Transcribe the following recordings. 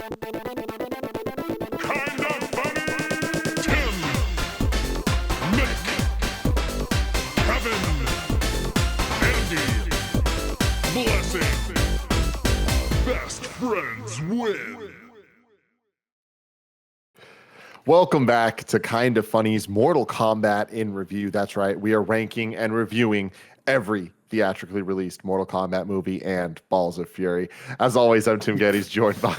Kinda Funny Tim, Nick, Kevin, Andy, Blessing. Best friends win. Welcome back to Kinda Funny's Mortal Kombat in review. That's right, we are ranking and reviewing every theatrically released Mortal Kombat movie and Balls of Fury. As always, I'm Tim Gettys, joined by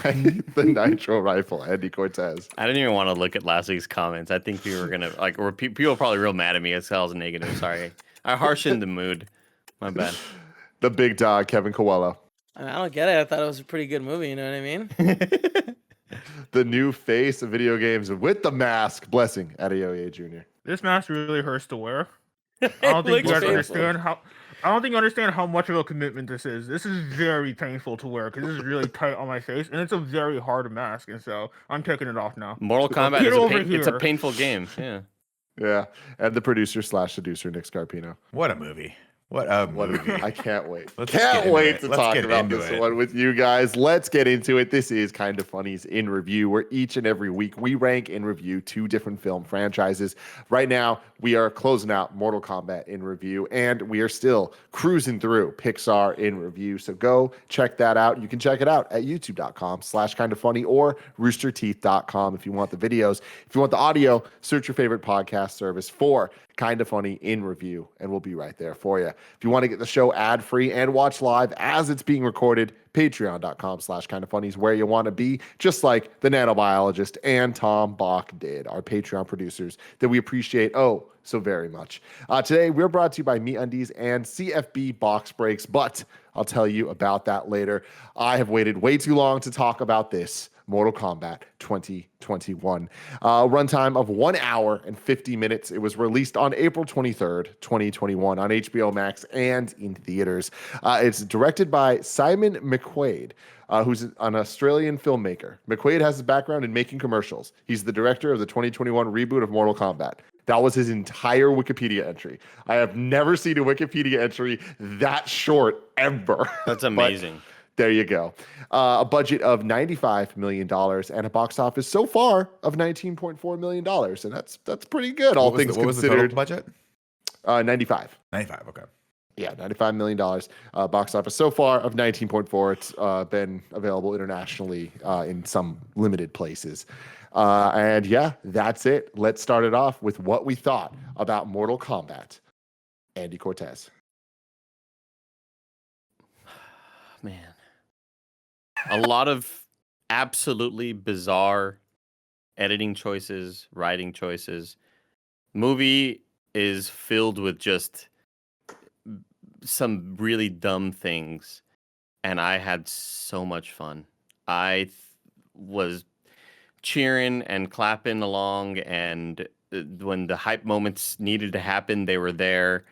the Nitro Rifle, Andy Cortez. I didn't even want to look at last week's comments. I think we were gonna people are probably real mad at me as I was negative. Sorry, I harshened the mood. My bad. The big dog, Kevin Coelho. I don't get it. I thought it was a pretty good movie. You know what I mean? The new face of video games with the mask, Blessing, Adeoye Jr. This mask really hurts to wear. I don't think you guys understand how. I don't think you understand how much of a commitment this is. This is very painful to wear because this is really tight on my face, and it's a very hard mask. And so I'm taking it off now. Mortal Kombat it's a painful game. Yeah. Yeah, and the producer / seducer, Nick Scarpino. What a movie. What a movie. I can't wait. Can't wait to talk about this one with you guys. Let's get into it. This is Kinda Funny's In Review, where each and every week we rank and review 2 different film franchises. Right now, we are closing out Mortal Kombat in review, and we are still cruising through Pixar in review. So go check that out. You can check it out at youtube.com/kindafunny or roosterteeth.com if you want the videos. If you want the audio, search your favorite podcast service for Kinda Funny in review, and we'll be right there for you. If you want to get the show ad-free and watch live as it's being recorded, patreon.com/kindafunny is where you want to be, just like the nanobiologist and Tom Bach did, our Patreon producers that we appreciate so very much. Today, we're brought to you by MeUndies and CFB Box Breaks, but I'll tell you about that later. I have waited way too long to talk about this Mortal Kombat 2021. Runtime of 1 hour and 50 minutes. It was released on April 23rd, 2021 on HBO Max and in theaters. It's directed by Simon McQuaid, who's an Australian filmmaker. McQuaid has a background in making commercials. He's the director of the 2021 reboot of Mortal Kombat. That was his entire Wikipedia entry. I have never seen a Wikipedia entry that short ever. That's amazing. There you go. A budget of $95 million and a box office so far of $19.4 million. And that's pretty good, all things considered. What was the total budget? 95. 95, okay. Yeah, $95 million. Box office so far of 19.4. It's been available internationally in some limited places. And yeah, that's it. Let's start it off with what we thought about Mortal Kombat. Andy Cortez. Man. A lot of absolutely bizarre editing choices, writing choices. Movie is filled with just some really dumb things, and I had so much fun. I was cheering and clapping along, and when the hype moments needed to happen, they were there.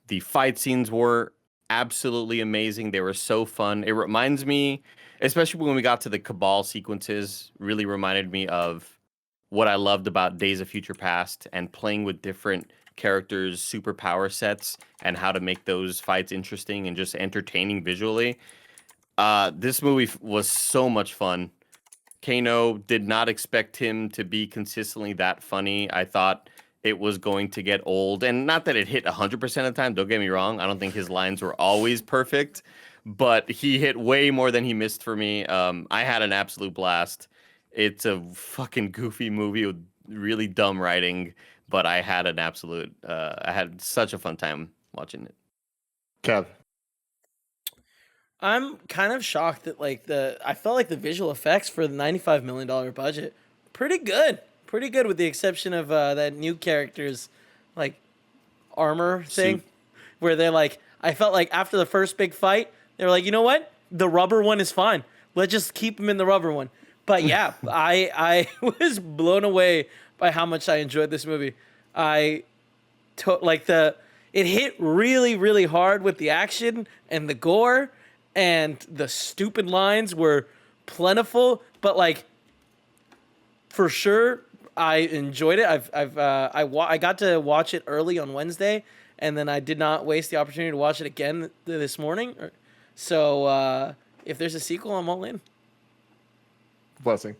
The fight scenes were absolutely amazing. They were so fun. It reminds me, especially when we got to the Cabal sequences, really reminded me of what I loved about Days of Future Past and playing with different characters' superpower sets and how to make those fights interesting and just entertaining visually. This movie was so much fun. Kano, did not expect him to be consistently that funny. I thought it was going to get old, and not that it hit 100% of the time. Don't get me wrong. I don't think his lines were always perfect, but he hit way more than he missed for me. I had an absolute blast. It's a fucking goofy movie with really dumb writing, but I had an absolute, I had such a fun time watching it. Kev. I'm kind of shocked that I felt like the visual effects for the $95 million budget, pretty good with the exception of that new character's armor thing, where they're I felt like after the first big fight, they were like, you know what? The rubber one is fine. Let's just keep him in the rubber one. But yeah, I was blown away by how much I enjoyed this movie. It hit really, really hard with the action and the gore, and the stupid lines were plentiful. But for sure, I enjoyed it. I got to watch it early on Wednesday, and then I did not waste the opportunity to watch it again this morning. So if there's a sequel, I'm all in. Blessing.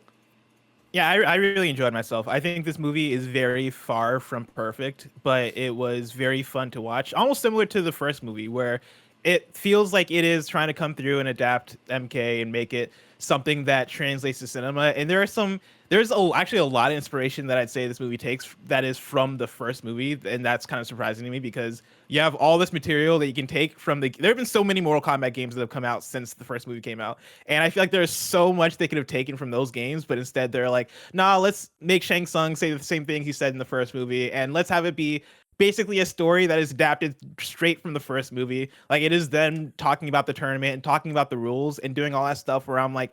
Yeah, I really enjoyed myself. I think this movie is very far from perfect, but it was very fun to watch. Almost similar to the first movie, where it feels like it is trying to come through and adapt MK and make it something that translates to cinema. And actually a lot of inspiration that I'd say this movie takes that is from the first movie, and that's kind of surprising to me because you have all this material that you can take from there have been so many Mortal Kombat games that have come out since the first movie came out, and I feel like there's so much they could have taken from those games, but instead they're like, nah, let's make Shang Tsung say the same thing he said in the first movie, and let's have it be basically a story that is adapted straight from the first movie. Like, it is them talking about the tournament and talking about the rules and doing all that stuff where I'm like,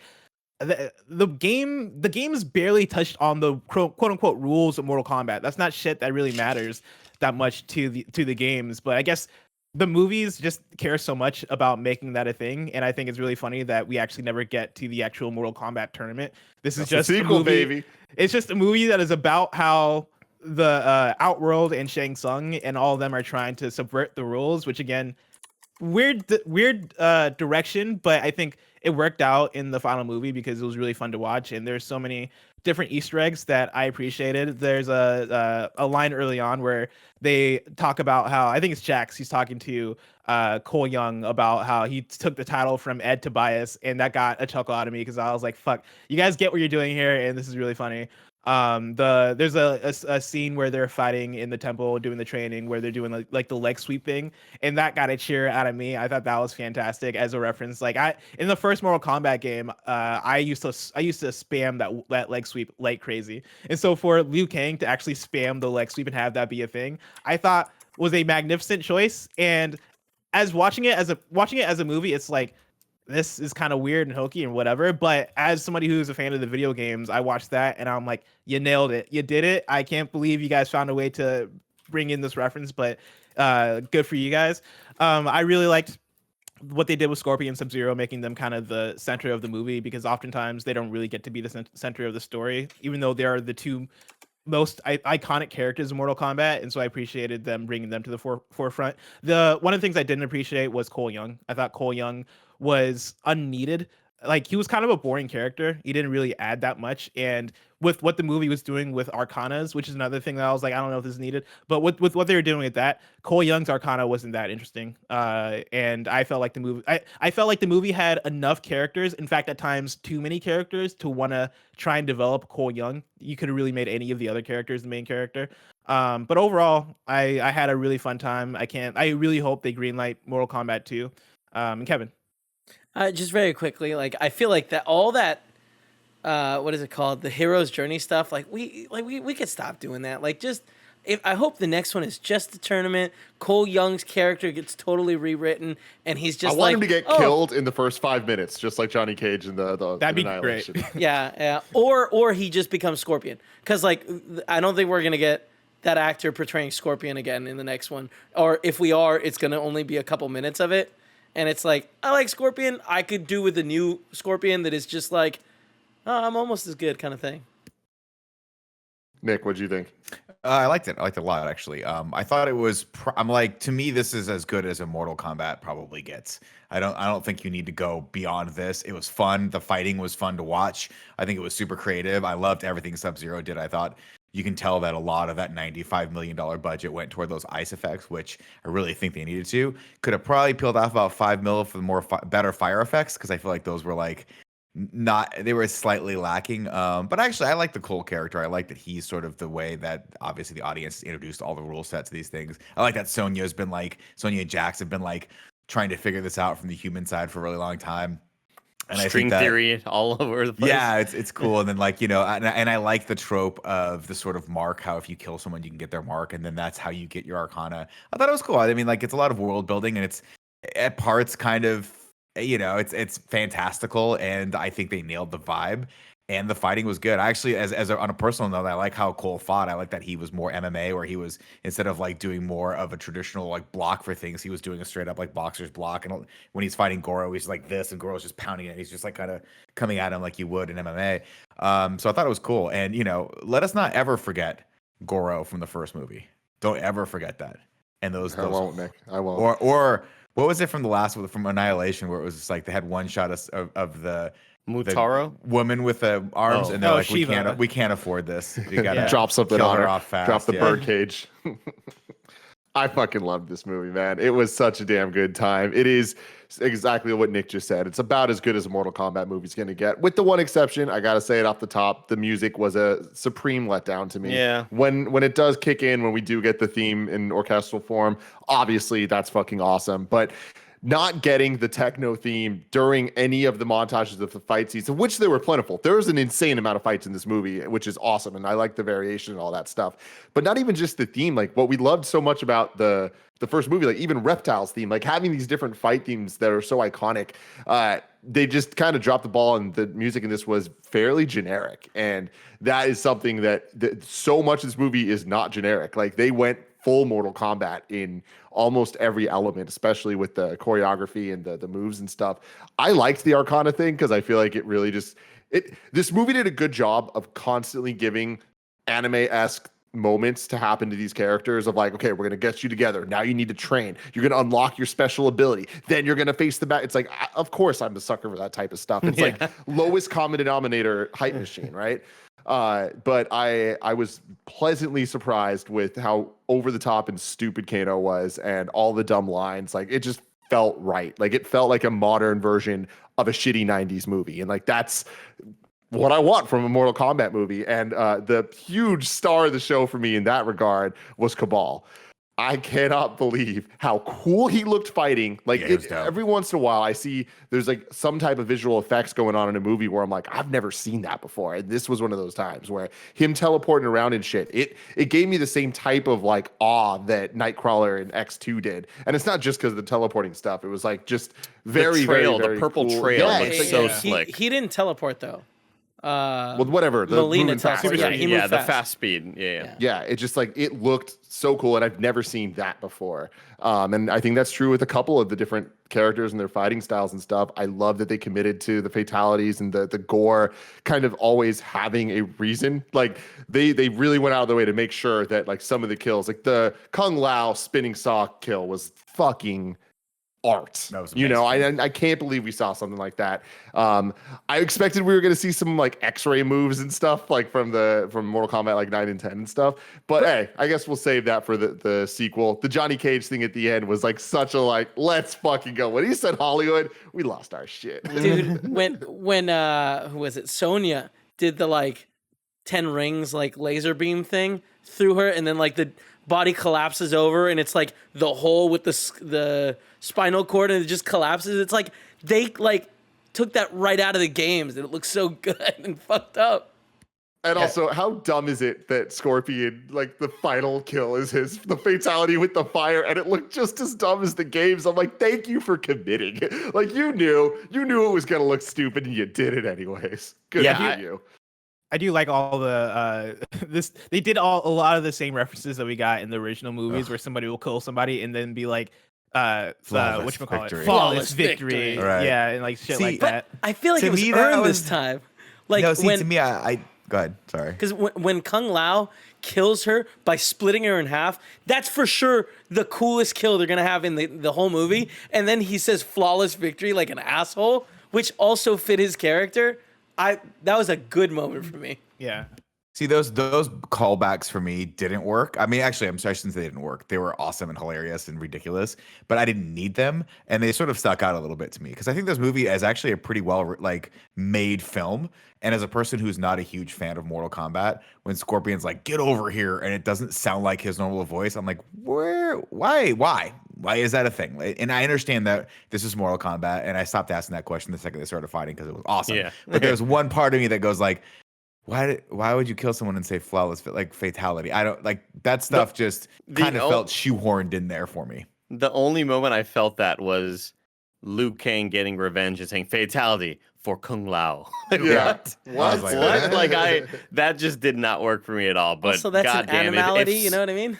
the game's barely touched on the quote unquote rules of Mortal Kombat. That's not shit that really matters that much to the games, but I guess the movies just care so much about making that a thing, and I think it's really funny that we actually never get to the actual Mortal Kombat tournament. This is just a sequel, baby. It's just a movie that is about how the Outworld and Shang Tsung and all of them are trying to subvert the rules, which again, weird direction, but I think it worked out in the final movie because it was really fun to watch, and there's so many different Easter eggs that I appreciated. There's a line early on where they talk about how, I think it's Jax, he's talking to Cole Young about how he took the title from Ed Tobias, and that got a chuckle out of me because I was like, fuck, you guys get what you're doing here, and this is really funny. There's a scene where they're fighting in the temple doing the training where they're doing like the leg sweep thing, and that got a cheer out of me. I thought that was fantastic as a reference. Like, in the first Mortal Kombat game, I used to spam that leg sweep like crazy, and so for Liu Kang to actually spam the leg sweep and have that be a thing, I thought was a magnificent choice. And as watching it as a movie, it's like, this is kind of weird and hokey and whatever, but as somebody who's a fan of the video games, I watched that and I'm like, you nailed it. You did it. I can't believe you guys found a way to bring in this reference, but good for you guys. I really liked what they did with Scorpion and Sub-Zero, making them kind of the center of the movie, because oftentimes they don't really get to be the center of the story, even though they are the two most iconic characters in Mortal Kombat, and so I appreciated them bringing them to the forefront. One of the things I didn't appreciate was Cole Young. I thought Cole Young was unneeded. Like, he was kind of a boring character. He didn't really add that much, and with what the movie was doing with Arcanas, which is another thing that I was like, I don't know if this is needed, but with what they were doing with that, Cole Young's Arcana wasn't that interesting, and I felt like the movie I felt like the movie had enough characters, in fact at times too many characters, to want to try and develop Cole Young. You could have really made any of the other characters the main character. But overall, I had a really fun time. I really hope they greenlight Mortal Kombat 2. And Kevin. Just very quickly, like, I feel like that all that what is it called, the hero's journey stuff, like we could stop doing that. Like, just, I hope the next one is just the tournament. Cole Young's character gets totally rewritten, and he's just, I want him to get killed in the first 5 minutes, just like Johnny Cage in the that'd be Annihilation. Great. Yeah. Or he just becomes Scorpion, because like I don't think we're gonna get that actor portraying Scorpion again in the next one, or if we are, it's gonna only be a couple minutes of it. And it's like, I like Scorpion. I could do with a new Scorpion that is just like, oh, I'm almost as good kind of thing. Nick, what'd you think? I liked it. I liked it a lot, actually. I thought it was. I'm like, to me, this is as good as a Mortal Kombat probably gets. I don't think you need to go beyond this. It was fun. The fighting was fun to watch. I think it was super creative. I loved everything Sub-Zero did. I thought you can tell that a lot of that $95 million budget went toward those ice effects, which I really think they needed to. Could have probably peeled off about $5 million for the better fire effects, because I feel like those were like they were slightly lacking. But actually, I like the Cole character. I like that he's sort of the way that obviously the audience introduced all the rule sets to these things. I like that Sonya and Jax have been like trying to figure this out from the human side for a really long time. And string theory all over the place. Yeah, it's cool. And then, like, you know, and I like the trope of the sort of mark, how if you kill someone, you can get their mark, and then that's how you get your Arcana. I thought it was cool. I mean, like, it's a lot of world building, and it's at parts kind of, you know, it's fantastical, and I think they nailed the vibe. And the fighting was good. I actually, on a personal note, I like how Cole fought. I like that he was more MMA, where he was, instead of like doing more of a traditional like block for things, he was doing a straight up like boxer's block. And when he's fighting Goro, he's like this, and Goro's just pounding it. He's just like kind of coming at him like you would in MMA. So I thought it was cool. And, you know, let us not ever forget Goro from the first movie. Don't ever forget that. And those I won't, Nick. I won't. What was it from the last one, from Annihilation, where it was just like they had one shot of the Mutaro? woman with the arms, Oh. and they're like, Shiva. we can't afford this. You gotta Drop something kill on her her. off fast. Drop the yeah. birdcage. I fucking loved this movie, man. It was such a damn good time. It is exactly what Nick just said. It's about as good as a Mortal Kombat movie's going to get. With the one exception, I got to say it off the top, the music was a supreme letdown to me. Yeah. When it does kick in, when we do get the theme in orchestral form, obviously that's fucking awesome. But not getting the techno theme during any of the montages of the fight scenes, of which there were plentiful. There was an insane amount of fights in this movie, which is awesome, and I like the variation and all that stuff. But not even just the theme, like what we loved so much about the first movie, like even Reptile's theme, like having these different fight themes that are so iconic. They just kind of dropped the ball, and the music in this was fairly generic, and that is something that so much of this movie is not generic. Like they went full Mortal Kombat in almost every element, especially with the choreography and the moves and stuff. I liked the Arcana thing because I feel like it really this movie did a good job of constantly giving anime-esque moments to happen to these characters of like, okay, we're going to get you together. Now you need to train. You're going to unlock your special ability. Then you're going to face the back. It's like, of course I'm a sucker for that type of stuff. It's like lowest common denominator hype machine, right? But I was pleasantly surprised with how over the top and stupid Kano was, and all the dumb lines. Like it just felt right. Like it felt like a modern version of a shitty 90s movie. And like that's what I want from a Mortal Kombat movie. And the huge star of the show for me in that regard was Cabal. I cannot believe how cool he looked fighting. Like every once in a while I see there's like some type of visual effects going on in a movie where I'm like, I've never seen that before. And this was one of those times where him teleporting around and shit, it gave me the same type of like awe that Nightcrawler and X2 did. And it's not just because of the teleporting stuff. It was like just very, the trail, very the purple cool. trail Yeah, looks it's so like, slick. He didn't teleport though. well, whatever. The Melina moving fast. teleported. Yeah, he moved the fast. fast speed. Yeah. Yeah, it just like it looked so cool, and I've never seen that before. And I think that's true with a couple of the different characters and their fighting styles and stuff. I love that they committed to the fatalities and the gore, kind of always having a reason. Like they really went out of their way to make sure that like some of the kills, like the Kung Lao spinning saw kill, was fucking art. That was you know, amazing. I can't believe we saw something like that. I expected we were going to see some like X-ray moves and stuff like from Mortal Kombat like 9 and 10 and stuff. But hey, I guess we'll save that for the sequel. The Johnny Cage thing at the end was like such a like, let's fucking go. When he said Hollywood, we lost our shit. Dude, when who was it? Sonya did the like 10 rings like laser beam thing through her, and then like the body collapses over, and it's like the hole with the spinal cord, and it just collapses. It's like they like took that right out of the games, and it looks so good and fucked up. And also, how dumb is it that Scorpion, like the final kill is the fatality with the fire, and it looked just as dumb as the games. I'm like, thank you for committing. Like you knew it was gonna look stupid, and you did it anyways. Good for you. I do like all the they did a lot of the same references that we got in the original movies, where somebody will kill somebody and then be like flawless victory. Right. Yeah, and like shit like that. I feel like To it was me, that earned was- this time. Like No, see, when to me, I go ahead. Sorry. because when Kung Lao kills her by splitting her in half, that's for sure the coolest kill they're gonna have in the whole movie. And then he says flawless victory like an asshole, which also fit his character. That was a good moment for me. Yeah. See, those callbacks for me didn't work. I mean, actually, I'm sorry, I shouldn't say they didn't work. They were awesome and hilarious and ridiculous, but I didn't need them, and they sort of stuck out a little bit to me because I think this movie is actually a pretty well made film. And as a person who's not a huge fan of Mortal Kombat, when Scorpion's like, "Get over here," and it doesn't sound like his normal voice, I'm like, why is that a thing? And I understand that this is Mortal Kombat, and I stopped asking that question the second they started fighting because it was awesome. Yeah. But there's one part of me that goes like, why would you kill someone and say flawless like fatality? I don't like that stuff. Just kind of felt shoehorned in there for me. The only moment I felt that was Liu Kang getting revenge and saying fatality for Kung Lao. Like, Yeah. What? What? Like that just did not work for me at all. But So that's an goddamn animality, it, you know what I mean?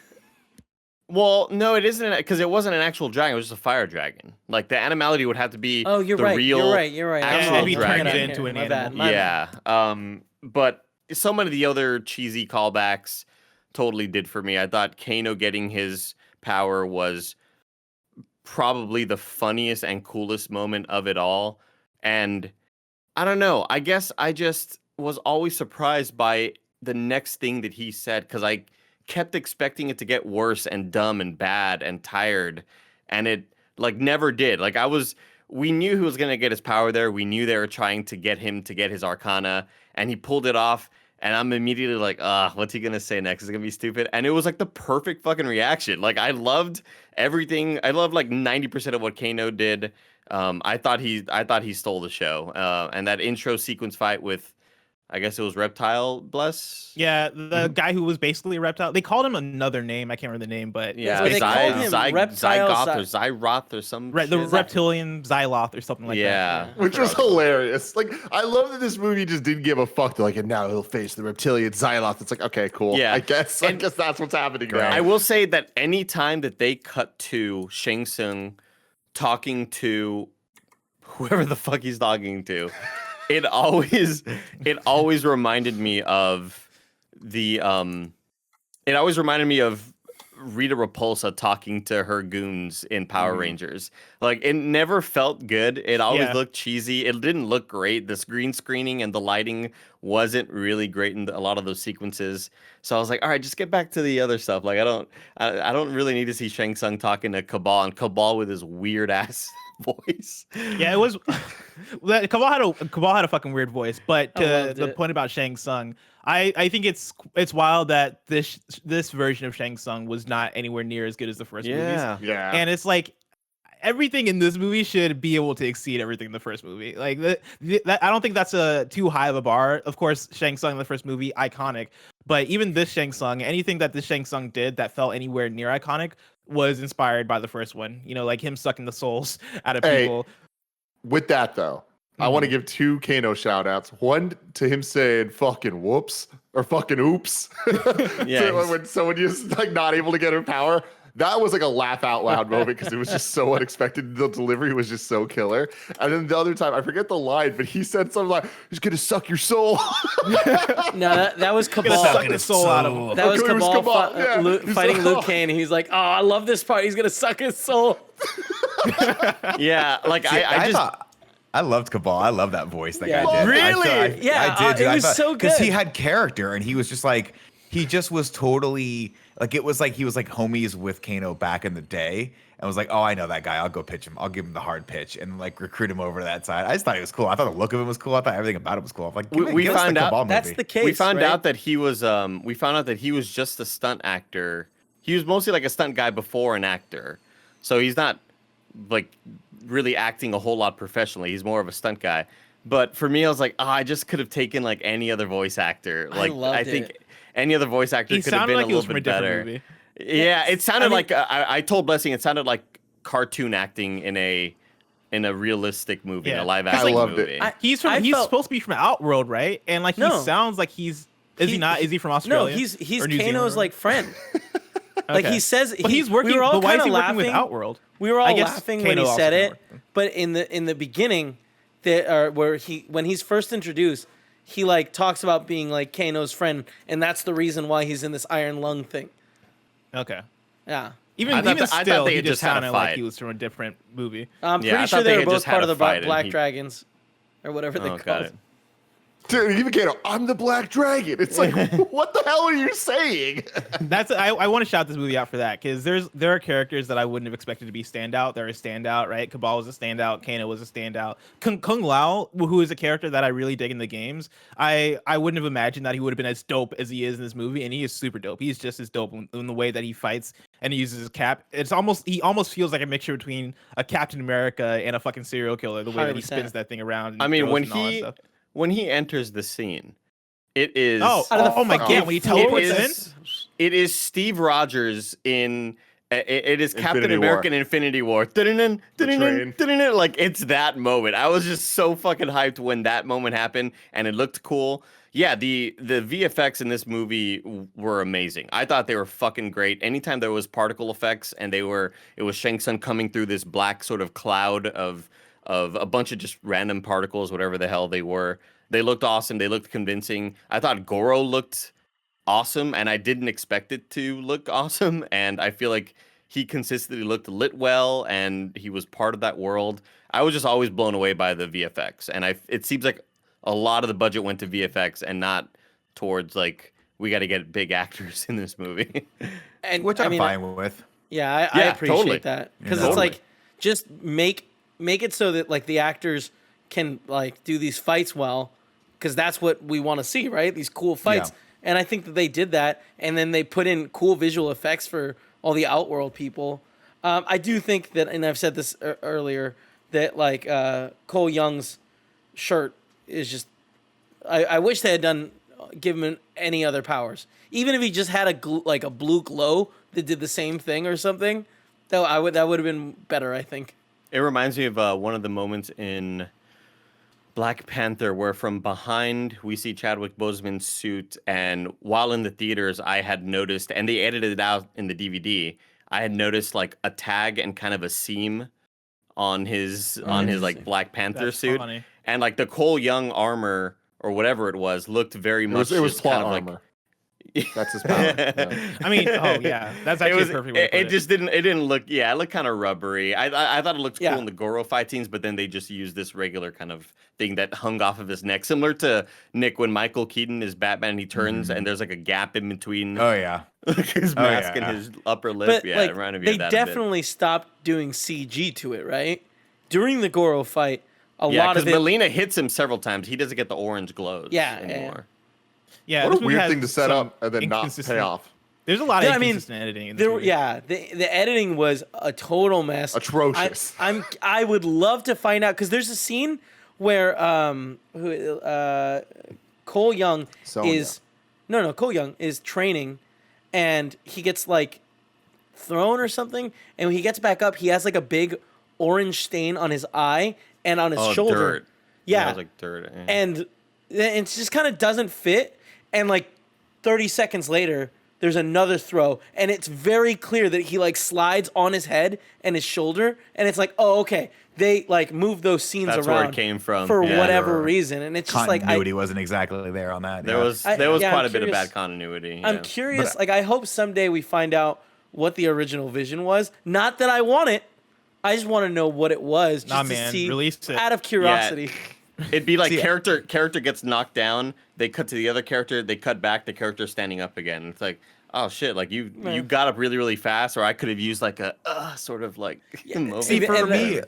Well, no, it isn't because it wasn't an actual dragon. It was just a fire dragon. Like the animality would have to be. Oh, you're the right. Real You're right. actual maybe dragon. turned into an My bad, animal. my bad. Yeah. But so many of the other cheesy callbacks totally did for me. I thought Kano getting his power was probably the funniest and coolest moment of it all. And I don't know. I guess I just was always surprised by the next thing that he said because I kept expecting it to get worse and dumb and bad and tired, and it like never did. Like we knew who was gonna get his power there. We knew they were trying to get him to get his Arcana, and he pulled it off. And I'm immediately like, what's he gonna say next? Is it gonna be stupid? And it was like the perfect fucking reaction. Like I loved everything. I loved like 90% of what Kano did. I thought he stole the show. And that intro sequence fight with, I guess it was Reptile Bless. Yeah, the guy who was basically a reptile. They called him another name. I can't remember the name, but Yeah, They called him Reptile Zygoth or Zyroth or some the shit. reptilian Xyloth or something like that. Yeah. Which was hilarious. Like, I love that this movie just didn't give a fuck. They're like, and now he'll face the reptilian Xyloth. It's like, okay, cool. Yeah. I guess that's what's happening now. I will say that any time that they cut to Shang Tsung talking to whoever the fuck he's talking to, it always reminded me of the it always reminded me of Rita Repulsa talking to her goons in Power Rangers. Like it never felt good. It always looked cheesy. It didn't look great. The green screening and the lighting wasn't really great in a lot of those sequences. So I was like, all right, just get back to the other stuff. Like I don't really need to see Shang Tsung talking to Cabal and Cabal with his weird ass voice. Yeah, it was. Cabal had a fucking weird voice, but to the point about Shang Tsung, I think it's wild that this version of Shang Tsung was not anywhere near as good as the first movies. Yeah. And it's like everything in this movie should be able to exceed everything in the first movie. Like I don't think that's a too high of a bar. Of course, Shang Tsung in the first movie, iconic. But even this Shang Tsung, anything that this Shang Tsung did that felt anywhere near iconic was inspired by the first one. You know, like him sucking the souls out of people. With that though, I want to give two Kano shout outs. One to him saying fucking whoops or fucking oops. Yeah. When someone is like not able to get her power. That was like a laugh out loud moment because it was just so unexpected. The delivery was just so killer. And then the other time, I forget the line, but he said something like, he's going to suck your soul. No, that was Cabal. Sucking the soul out of him. That was Okay, it was Cabal Cabal, yeah. fighting Liu Kang, and he's like, "Oh, I love this part. He's gonna suck his soul." Yeah, like I loved Cabal. I love that voice that Yeah. guy did. Really? Yeah, I did. Dude. it was so because he good. had character, and he was just like was totally like it was like he was like homies with Kano back in the day, and was like, oh, I know that guy. I'll go pitch him. I'll give him the hard pitch and like recruit him over to that side. I just thought he was cool. I thought the look of him was cool. I thought everything about him was cool. I'm like, we found out That's the case. we found right? out that he was just a stunt actor. He was mostly like a stunt guy before an actor. So he's not like really acting a whole lot professionally. He's more of a stunt guy. But for me, I was like, I just could have taken like any other voice actor. Like I think any other voice actor He could have sounded been like a he was little from a bit different better. movie. Yeah, it sounded I mean- like I told Blessing it sounded like cartoon acting in a realistic movie, in Yeah. a live I action loved it. movie. He's I he's felt- supposed to be from Outworld, right? And like he No. sounds like is he not? Is he from Australia? No, he's Or New Zealand Kano's or like friend. Like Okay. he says, But he's working. We were all But why is kind he of working laughing. with Outworld? We were all I guess laughing when Kano he also said kinda it, worked. but in the beginning, when he's first introduced, he like talks about being like Kano's friend, and that's the reason why he's in this Iron Lung thing. Okay. Yeah, Even I thought still, they he had just just had a sounded like fight. he was from a different movie. I'm Yeah, I pretty thought sure they they were had both just had part a of the fight and Black he- Dragons, or whatever they Oh, call got it. it. Dude, even Kano, I'm the Black Dragon. It's like, what the hell are you saying? I want to shout this movie out for that because there are characters that I wouldn't have expected to be standout. They're a standout, right? Cabal was a standout. Kano was a standout. Kung Lao, who is a character that I really dig in the games, I wouldn't have imagined that he would have been as dope as he is in this movie, and he is super dope. He's just as dope in the way that he fights and he uses his cap. He almost feels like a mixture between a Captain America and a fucking serial killer. The way that he 100%. spins that thing around. And I mean, throws when and all that he stuff. when he enters the scene, it is oh my god! When he teleports in. It is Steve Rogers in. It is Captain Infinity America War. in Infinity War. Dun-dun-dun, dun-dun-dun, train. dun-dun-dun. Like it's that moment. I was just so fucking hyped when that moment happened, and it looked cool. Yeah, the VFX in this movie were amazing. I thought they were fucking great. Anytime there was particle effects, and it was Shang Tsung coming through this black sort of cloud of a bunch of just random particles, whatever the hell they were. They looked awesome. They looked convincing. I thought Goro looked awesome, and I didn't expect it to look awesome. And I feel like he consistently looked lit well and he was part of that world. I was just always blown away by the VFX, and it seems like a lot of the budget went to VFX and not towards like we got to get big actors in this movie. And Which I I'm mean, fine with. Yeah, I Yeah, appreciate totally. that because Yeah, it's totally. like just make it so that like the actors can like do these fights well, because that's what we want to see, right? These cool fights, Yeah. and I think that they did that, and then they put in cool visual effects for all the Outworld people. I do think that, and I've said this earlier, that like Cole Young's shirt is just. I wish they had given him any other powers, even if he just had a blue glow that did the same thing or something. That would have been better, I think. It reminds me of one of the moments in Black Panther where from behind we see Chadwick Boseman's suit, and while in the theaters I had noticed, and they edited it out in the DVD, I had noticed like a tag and kind of a seam on his like Black Panther That's suit, funny. and like the Cole Young armor or whatever it was looked very much It was just plot kind of armor. like. That's his power. Yeah. I mean, oh yeah, that's actually a perfect way to put it just didn't look, yeah, it looked kind of rubbery. I thought it looked cool Yeah. in the Goro fight scenes, but then they just used this regular kind of thing that hung off of his neck, similar to Nick when Michael Keaton is Batman and he turns and there's like a gap in between Oh yeah. his Oh, mask yeah. and his upper lip. But Yeah, like it reminded me they of that a bit. definitely stopped doing CG to it, right? During the Goro fight, a Yeah, lot because of it. Melina hits him several times. He doesn't get the orange glows Yeah, anymore. Yeah, What this a movie weird has thing to set some up and then not inconsistent- pay off. There's a lot of Yeah, I mean, inconsistent editing in this movie. Yeah, the editing was a total mess. Atrocious. I would love to find out, because there's a scene where Cole Young Sonya. is Cole Young is training, and he gets like thrown or something, and when he gets back up, he has like a big orange stain on his eye and on his Oh, shoulder. dirt. Yeah, it was like dirt. Yeah. and it just kind of doesn't fit, and like 30 seconds later there's another throw, and it's very clear that he like slides on his head and his shoulder, and it's like, oh, okay, they like move those scenes That's around where it came from. for Yeah, whatever or reason, and it's just like Continuity wasn't exactly there on that. There yeah. was I'm quite a bit of curious- bad continuity. I'm yeah. curious, like I hope someday we find out what the original vision was. Not that I want it, I just want to know what it was, just Nah, to man, see release it. out of curiosity. It'd be like See, character gets knocked down, they cut to the other character, they cut back, the character standing up again. It's like, oh shit, like you got up really, really fast, or I could have used like a sort of like moment. See, for And, me,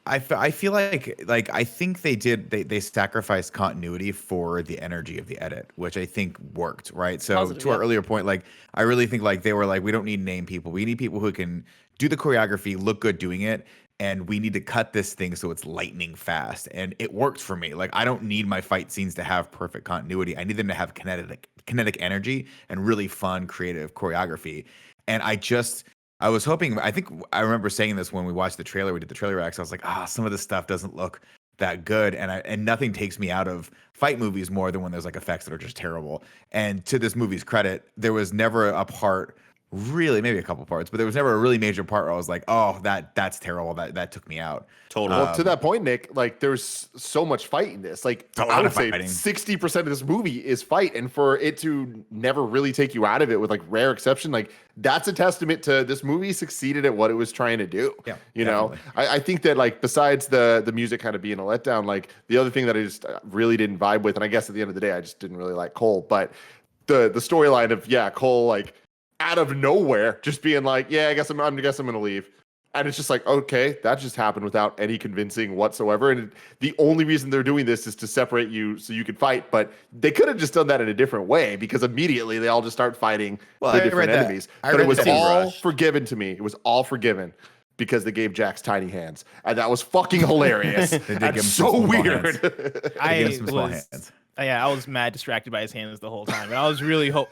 I feel like I think they sacrificed continuity for the energy of the edit, which I think worked, right? So Positive, to our yeah. earlier point, like I really think like they were like, we don't need name people. We need people who can do the choreography, look good doing it, and we need to cut this thing so it's lightning fast. And it worked for me. Like I don't need my fight scenes to have perfect continuity. I need them to have kinetic energy and really fun, creative choreography. And I was hoping, I think I remember saying this when we watched the trailer, we did the trailer reacts. I was like, some of this stuff doesn't look that good. And nothing takes me out of fight movies more than when there's like effects that are just terrible. And to this movie's credit, there was never a part, really, maybe a couple parts, but there was never a really major part where I was like, oh, that's terrible. That took me out. Totally. Well, to that point, Nick, like there's so much fight in this. Like a lot I would of say fighting. 60% of this movie is fight, and for it to never really take you out of it, with like rare exception, like that's a testament to this movie succeeded at what it was trying to do. Yeah, you know, I think that like besides the music kind of being a letdown, like the other thing that I just really didn't vibe with, and I guess at the end of the day, I just didn't really like Cole, but the storyline of Cole like out of nowhere just being like, yeah, I guess I'm gonna leave. And it's just like, okay, that just happened without any convincing whatsoever. And the only reason they're doing this is to separate you so you can fight. But they could have just done that in a different way, because immediately they all just start fighting Well, the I different read that- enemies. I But it read was that- all Rush. forgiven to me. It was all forgiven because they gave Jax tiny hands. And that was fucking hilarious. did give and him so some small weird. hands. I Give him some small was, hands. yeah, I was mad distracted by his hands the whole time, and I was really there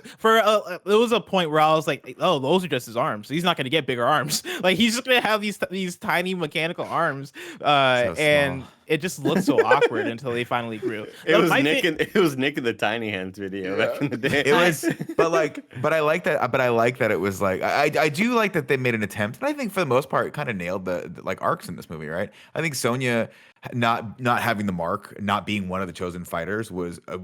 was a point where I was like, oh, those are just his arms. He's not going to get bigger arms. Like he's just going to have these tiny mechanical arms, and small. it just looked so awkward until they finally grew. It was My Nick thi- and it was Nick in the Tiny Hands video back in the day. It was, but I like that it was like, I do like that they made an attempt, and I think for the most part, it kind of nailed the like arcs in this movie, right? I think Sonya not having the mark, not being one of the chosen fighters, was a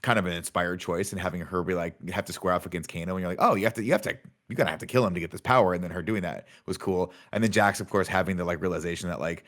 kind of an inspired choice, and having her be like, you have to square off against Kano, and you're like, oh, you have to you're gonna have to kill him to get this power. And then her doing that was cool. And then Jax, of course, having the like realization that like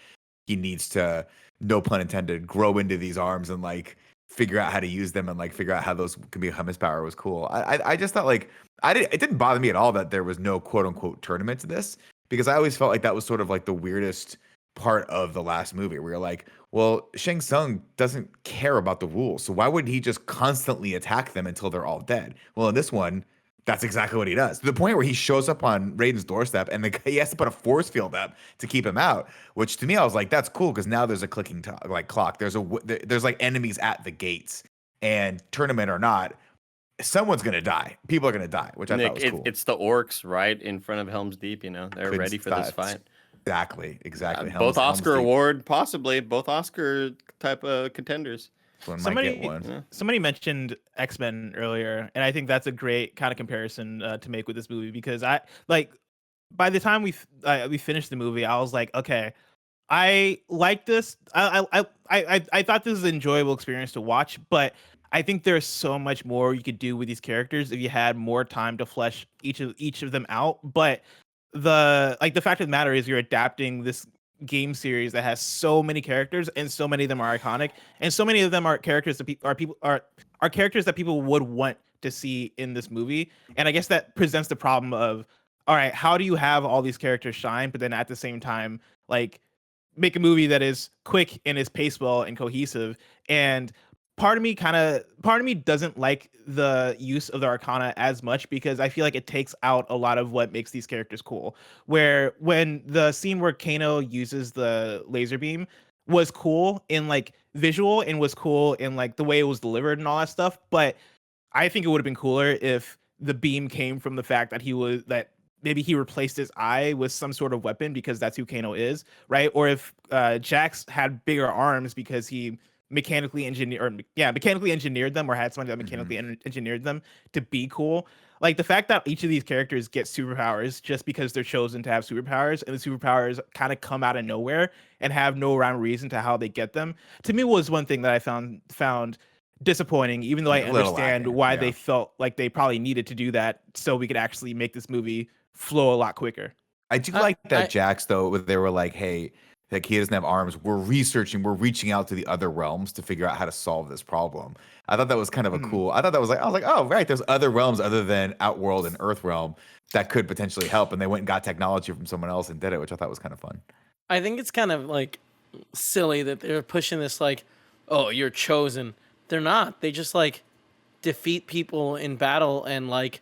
he needs to, no pun intended, grow into these arms and like figure out how to use them and like figure out how those can become his power was cool. I just thought like it didn't bother me at all that there was no quote unquote tournament to this, because I always felt like that was sort of like the weirdest part of the last movie where you're like, well, Shang Tsung doesn't care about the rules, so why would he just constantly attack them until they're all dead? Well, in this one, that's exactly what he does, to the point where he shows up on Raiden's doorstep and he has to put a force field up to keep him out, which to me I was like, that's cool, because now there's a clicking like clock. There's like enemies at the gates, and tournament or not, someone's gonna die. People are gonna die, which I thought was cool. It's the orcs right in front of Helm's Deep. They're ready for this fight. Exactly. Both Oscar award, possibly both Oscar type of contenders. Somebody mentioned X-Men earlier, and I think that's a great kind of comparison to make with this movie, because I like by the time we finished the movie, I was like, okay, I like this. I thought this was an enjoyable experience to watch, but I think there's so much more you could do with these characters if you had more time to flesh each of them out. But the fact of the matter is, you're adapting this game series that has so many characters, and so many of them are iconic, and so many of them are characters that are characters that people would want to see in this movie. And I guess that presents the problem of, all right, how do you have all these characters shine, but then at the same time, like, make a movie that is quick and is paced well and cohesive? And part of me doesn't like the use of the Arcana as much, because I feel like it takes out a lot of what makes these characters cool. Where when the scene where Kano uses the laser beam was cool in like visual, and was cool in like the way it was delivered and all that stuff, but I think it would have been cooler if the beam came from the fact that maybe he replaced his eye with some sort of weapon, because that's who Kano is, right? Or if Jax had bigger arms because he mechanically engineered them, or had somebody that mechanically engineered them to be cool. Like, the fact that each of these characters get superpowers just because they're chosen to have superpowers, and the superpowers kind of come out of nowhere and have no rhyme or reason to how they get them, to me was one thing that I found disappointing, even though I understand why they felt like they probably needed to do that so we could actually make this movie flow a lot quicker. I do like that Jax, though, they were like, hey, like, he doesn't have arms. We're reaching out to the other realms to figure out how to solve this problem. I thought that was kind of a cool. I was like, oh, right, there's other realms other than Outworld and Earthrealm that could potentially help. And they went and got technology from someone else and did it, which I thought was kind of fun. I think it's kind of like silly that they're pushing this like, oh, you're chosen. They're not. They just like defeat people in battle and like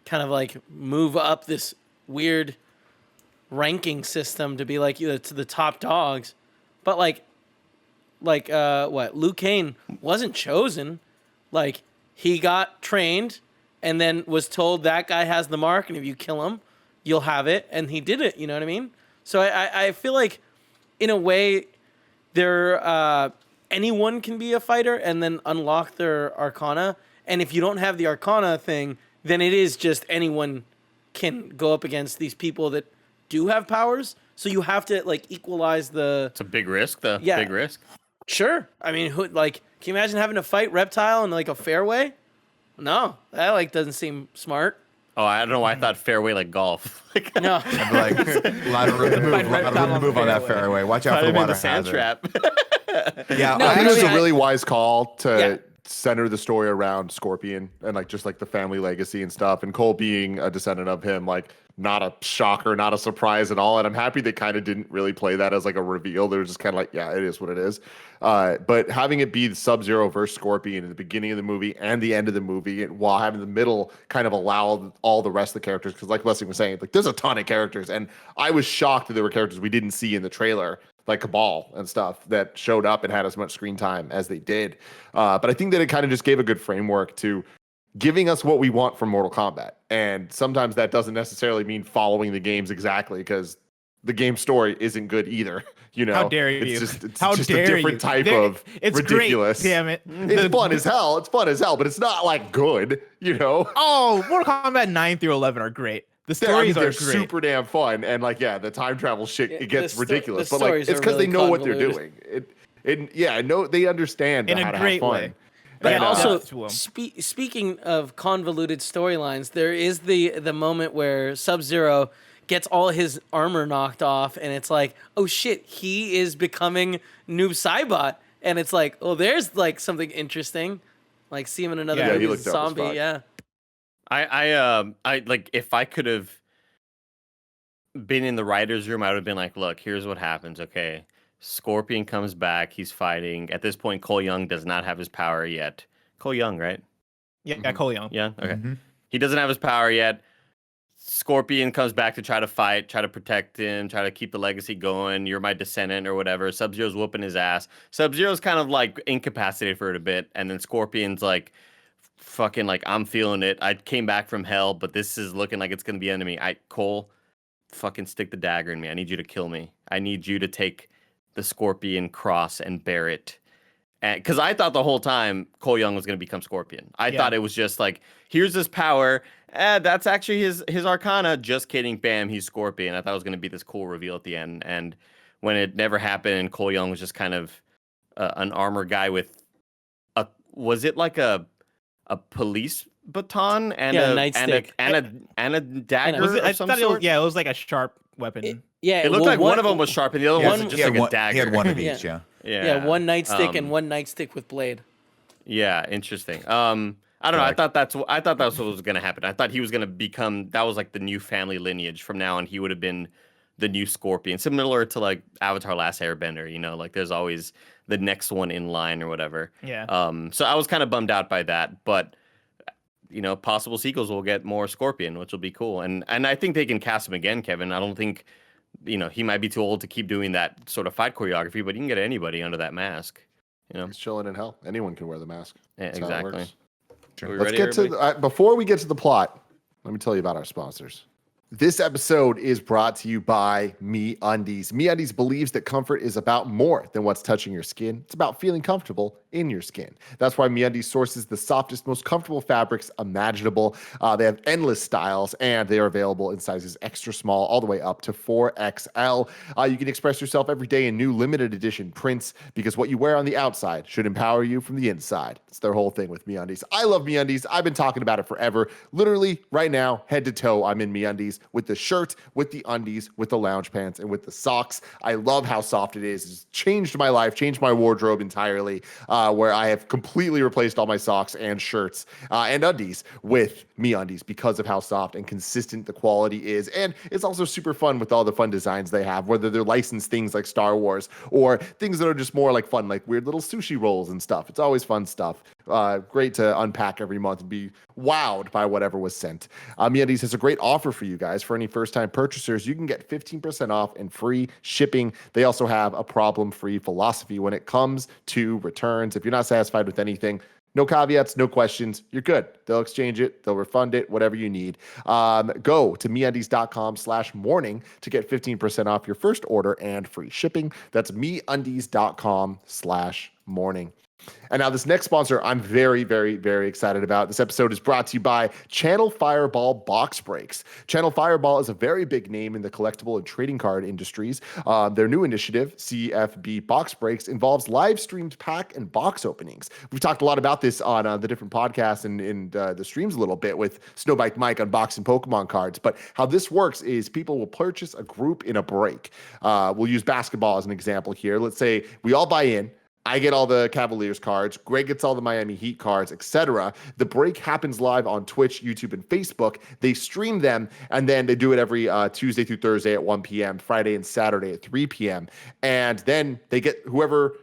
kind of like move up this weird ranking system to be like to the top dogs. But like what, Liu Kang wasn't chosen. Like, he got trained and then was told that guy has the mark, and if you kill him you'll have it, and he did it. You know what I mean? So I feel like in a way anyone can be a fighter and then unlock their Arcana, and if you don't have the Arcana thing, then it is just anyone can go up against these people that do have powers. So you have to like equalize the. It's a big risk, though. Yeah. Big risk. Sure. I mean, can you imagine having to fight Reptile in like a fairway? No, that like doesn't seem smart. Oh, I don't know why I thought fairway like golf. No. Like, a lot of room to move on that fairway. Watch out for the water sand trap. Yeah, I think it was a really wise call to center the story around Scorpion and like just like the family legacy and stuff, and Cole being a descendant of him, like, not a shocker, not a surprise at all. And I'm happy they kind of didn't really play that as like a reveal. They're just kind of like, yeah, it is what it is. But having it be Sub-Zero versus Scorpion in the beginning of the movie and the end of the movie, and while having the middle kind of allow all the rest of the characters, because like Leslie was saying, like, there's a ton of characters, and I was shocked that there were characters we didn't see in the trailer, like Cabal and stuff, that showed up and had as much screen time as they did. But I think that it kind of just gave a good framework to giving us what we want from Mortal Kombat. And sometimes that doesn't necessarily mean following the games exactly, because the game story isn't good either. You know, how dare you? It's just a different type of it's ridiculous. Great, damn it! It's fun as hell. It's fun as hell, but it's not like good. You know? Oh, Mortal Kombat 9 through 11 are great. The stories they're are great. super damn fun, and like, yeah, the time travel shit, it gets ridiculous. The but like, it's because really they know what they're convoluted. doing. They understand in how a to great have fun. way. But Yeah, also, depth to 'em. speaking of convoluted storylines, there is the moment where Sub-Zero gets all his armor knocked off, and it's like, oh shit, he is becoming Noob Saibot, and it's like, oh, there's like something interesting, like see him in another Yeah, he movie looked as a dope as zombie, fuck. yeah. I like if I could have been in the writer's room, I would have been like, look, here's what happens. Okay. Scorpion comes back. He's fighting. At this point, Cole Young does not have his power yet. Cole Young, right? Yeah, Cole Young. Yeah. Okay. Mhm. He doesn't have his power yet. Scorpion comes back to try to fight, try to protect him, try to keep the legacy going. You're my descendant or whatever. Sub-Zero's whooping his ass. Sub-Zero's kind of like incapacitated for it a bit. And then Scorpion's like, fucking like, I'm feeling it. I came back from hell, but this is looking like it's going to be enemy. Cole, fucking stick the dagger in me. I need you to kill me. I need you to take the Scorpion cross and bear it. And because I thought the whole time Cole Young was going to become Scorpion. I thought it was just like, here's his power. That's actually his Arcana. Just kidding. Bam, he's Scorpion. I thought it was going to be this cool reveal at the end. And when it never happened, and Cole Young was just kind of an armor guy with was it like a police baton and Yeah, a nightstick. and a dagger Was of I some thought sort? it was like a sharp weapon. It It looked like one of them was sharp and the other one was He just had like one- a dagger. He had one of Yeah. each, yeah. Yeah, one nightstick and one nightstick with blade. Yeah, interesting. I don't know. I thought that's what was going to happen. I thought he was going to become that was like the new family lineage from now on. He would have been the new Scorpion, similar to like Avatar: Last Airbender. You know, like there's always the next one in line or whatever. Yeah. So I was kind of bummed out by that, but you know, possible sequels will get more Scorpion, which will be cool. And I think they can cast him again, Kevin. I don't think, you know, he might be too old to keep doing that sort of fight choreography, but you can get anybody under that mask. You know, He's chilling in hell. Anyone can wear the mask. yeah, That's how it exactly. works. Are we Let's ready, get to everybody? before we get to the plot. Let me tell you about our sponsors. This episode is brought to you by MeUndies. MeUndies believes that comfort is about more than what's touching your skin. It's about feeling comfortable in your skin. That's why MeUndies sources the softest, most comfortable fabrics imaginable. They have endless styles, and they are available in sizes extra small all the way up to 4XL. You can express yourself every day in new limited edition prints because what you wear on the outside should empower you from the inside. It's their whole thing with MeUndies. I love MeUndies. I've been talking about it forever. Literally, right now, head to toe, I'm in MeUndies with the shirt, with the undies, with the lounge pants, and with the socks. I love how soft it is. It's changed my life, changed my wardrobe entirely, where I have completely replaced all my socks and shirts and undies with MeUndies because of how soft and consistent the quality is. And it's also super fun with all the fun designs they have, whether they're licensed things like Star Wars or things that are just more like fun, like weird little sushi rolls and stuff. It's always fun stuff. Great to unpack every month and be wowed by whatever was sent. MeUndies has a great offer for you guys. For any first-time purchasers, you can get 15% off and free shipping. They also have a problem-free philosophy when it comes to returns. If you're not satisfied with anything, no caveats, no questions. You're good. They'll exchange it. They'll refund it, whatever you need. Go to MeUndies.com/morning to get 15% off your first order and free shipping. That's MeUndies.com/morning. And now this next sponsor I'm very, very, very excited about. This episode is brought to you by Channel Fireball Box Breaks. Channel Fireball is a very big name in the collectible and trading card industries. Their new initiative, CFB Box Breaks, involves live streamed pack and box openings. We've talked a lot about this on the different podcasts and in the streams a little bit with Snowbike Mike unboxing Pokemon cards. But how this works is people will purchase a group in a break. We'll use basketball as an example here. Let's say we all buy in. I get all the Cavaliers cards. Greg gets all the Miami Heat cards, etc. The break happens live on Twitch, YouTube, and Facebook. They stream them, and then they do it every Tuesday through Thursday at 1 p.m., Friday and Saturday at 3 p.m. And then they get whoever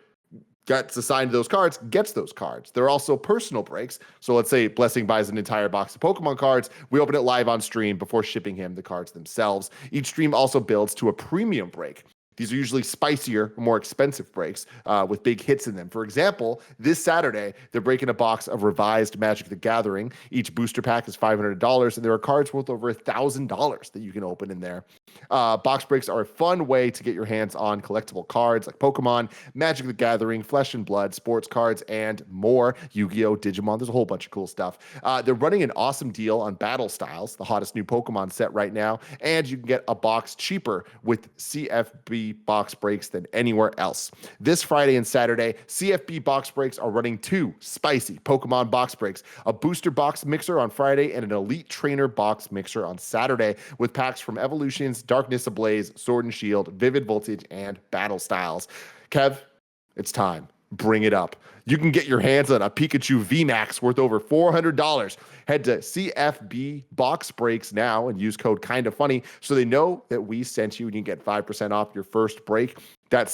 gets assigned those cards gets those cards. There are also personal breaks. So let's say Blessing buys an entire box of Pokemon cards. We open it live on stream before shipping him the cards themselves. Each stream also builds to a premium break. These are usually spicier, more expensive breaks with big hits in them. For example, this Saturday, they're breaking a box of revised Magic the Gathering. Each booster pack is $500, and there are cards worth over $1,000 that you can open in there. Box breaks are a fun way to get your hands on collectible cards like Pokemon, Magic the Gathering, Flesh and Blood, sports cards, and more. Yu-Gi-Oh, Digimon, there's a whole bunch of cool stuff. They're running an awesome deal on Battle Styles, the hottest new Pokemon set right now, and you can get a box cheaper with CFB box breaks than anywhere else. This Friday and Saturday, CFB box breaks are running 2 spicy Pokemon box breaks, a booster box mixer on Friday and an elite trainer box mixer on Saturday, with packs from Evolutions, Darkness Ablaze, Sword and Shield, Vivid Voltage, and Battle Styles. Kev, it's time. Bring it up. You can get your hands on a Pikachu VMAX worth over $400. Head to CFB Box Breaks now and use code KINDAFUNNY so they know that we sent you and you can get 5% off your first break. That's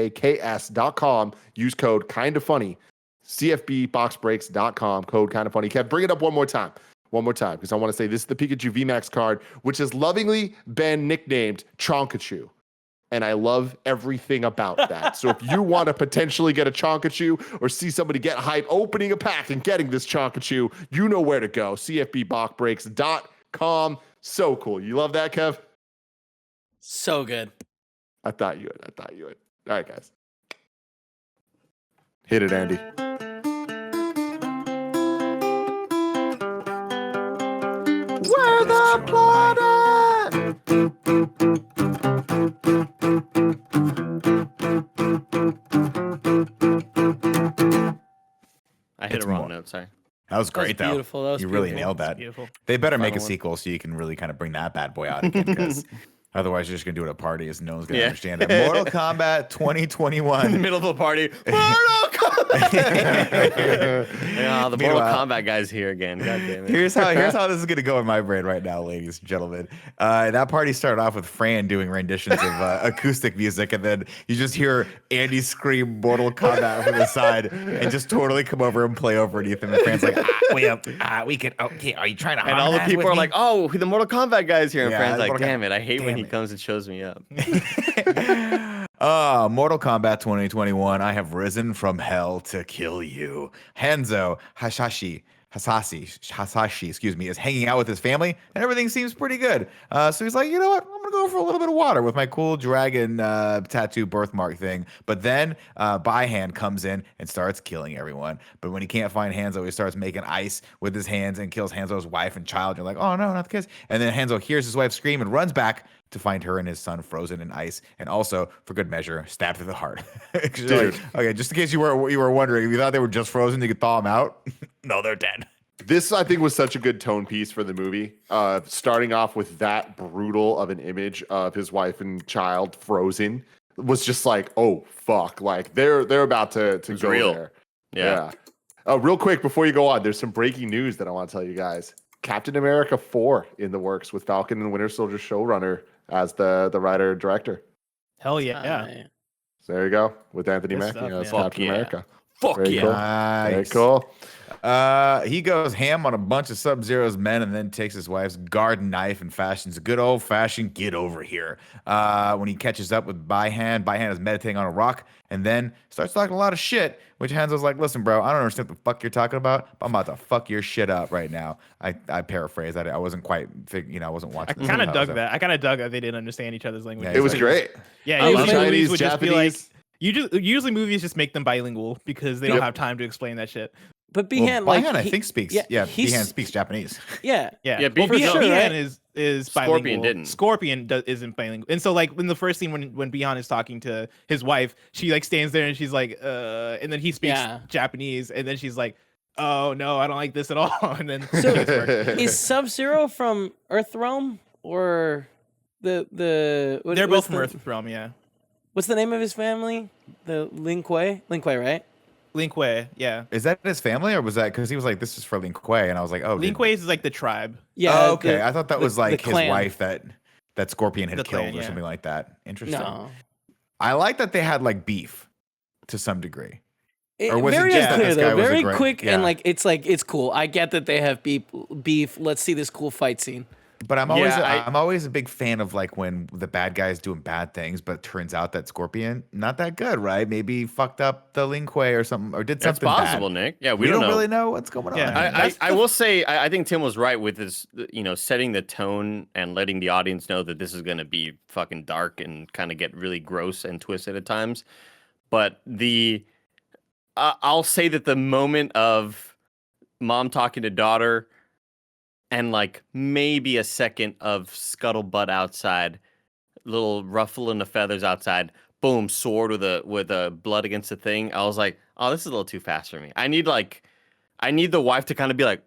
CFBBOXBREAKS.com. Use code KINDAFUNNY. CFBBoxBreaks.com, code KINDAFUNNY. Kev, bring it up one more time, because I want to say this is the Pikachu VMAX card, which has lovingly been nicknamed Chonkachu. And I love everything about that. So if you want to potentially get a Chonkachu or see somebody get hype opening a pack and getting this Chonkachu, you know where to go. CFBBoxBreaks.com. So cool. You love that, Kev? So good. I thought you would. All right, guys. Hit it, Andy. Where the blood at? I hit It's a wrong more. note. Sorry. That was great, though. beautiful. That was You really beautiful. nailed that. Beautiful. They better make a Final one. sequel so you can really kind of bring that bad boy out again, because otherwise you're just gonna do it at parties and no one's gonna Yeah. understand it. Mortal Kombat In the 2021. middle of a party. Mortal Kombat. Yeah, the Mortal Meanwhile- Kombat guy's here again. God damn it. Here's how this is gonna go in my brain right now, ladies and gentlemen. That party started off with Fran doing renditions of acoustic music, and then you just hear Andy scream Mortal Kombat from the side, and just totally come over and play over Ethan. And Fran's like, we could. Okay, are you trying to? And all the harmonize people with are me?" like, "Oh, the Mortal Kombat guy's here." And Yeah, Fran's like, Mortal "Damn Kombat. it! I hate when Damn he it." comes and shows me up." Mortal Kombat 2021. I have risen from hell to kill you. Hanzo Hasashi, excuse me, is hanging out with his family, and everything seems pretty good. So he's like, you know what? I'm gonna go for a little bit of water with my cool dragon tattoo birthmark thing. But then By-Hand comes in and starts killing everyone. But when he can't find Hanzo, he starts making ice with his hands and kills Hanzo's wife and child. You're like, oh no, not the kids. And then Hanzo hears his wife scream and runs back to find her and his son frozen in ice, and also, for good measure, stabbed through the heart. Dude. Like, okay, just in case you were wondering, if you thought they were just frozen, you could thaw them out. No, they're dead. This, I think, was such a good tone piece for the movie. Starting off with that brutal of an image of his wife and child frozen was just like, oh fuck! Like they're about to go real. there. Yeah. Real quick before you go on, there's some breaking news that I want to tell you guys. Captain America 4 in the works with Falcon and Winter Soldier showrunner as the writer director. Hell yeah. Yeah. So there you go with Anthony Good Mackie stuff, as yeah. Captain Fuck yeah. America. Fuck Very yeah. cool. Nice. Very cool. He goes ham on a bunch of Sub-Zero's men and then takes his wife's garden knife and fashions a good old-fashioned get over here. When he catches up with By-Hand is meditating on a rock and then starts talking a lot of shit, which Hanzo's like, listen, bro, I don't understand what the fuck you're talking about, but I'm about to fuck your shit up right now. I paraphrase that. I wasn't quite, I wasn't I watching. this kind of when dug was that. I kind of dug that they didn't understand each other's language. Yeah, It was like- great. Yeah, I love usually movies Chinese, would just be like, Japanese. usually movies just make them bilingual because they don't Yep. have time to explain that shit. But Well, Behan, like, By-Hand, I he- think speaks. yeah, Yeah, he's- By-Hand speaks Japanese. yeah. Yeah, Yeah, well, Behan- sure, Behan right? is Scorpion bilingual. didn't. Scorpion isn't bilingual, and so like in the first scene when Behan is talking to his wife, she like stands there and she's like, and then he speaks Yeah. Japanese, and then she's like, oh no, I don't like this at all, and then So it works. is Sub-Zero from Earthrealm or the what, They're what's both from the- Earthrealm, yeah. What's the name of his family? The Lin Kuei, right? Lin Kuei, yeah. Is that his family, or was that because he was like, "This is for Lin Kuei," and I was like, "Oh, Lin Kuei is like the tribe. Yeah. oh, okay." the- I thought that the- was the like his clan. wife that Scorpion had The killed clan, or yeah. something like that. Interesting. No. I like that they had like beef to some degree. Or was it Very just that unclear this guy though. was a Very great- quick yeah. and like it's cool. I get that they have beef. Let's see this cool fight scene. But I'm Yeah, always a big fan of like when the bad guy is doing bad things, but it turns out that Scorpion not that good, right? Maybe he fucked up the Lin Kuei or something, or did That's something possible, bad. Nick. Yeah, We don't don't know. really know what's going on. Yeah, here. I will say I think Tim was right with this, setting the tone and letting the audience know that this is going to be fucking dark and kind of get really gross and twisted at times. But I'll say that the moment of mom talking to daughter and like maybe a second of scuttlebutt outside, little ruffling the feathers outside, boom, sword with a blood against the thing. I was like, oh, this is a little too fast for me. I need the wife to kind of be like,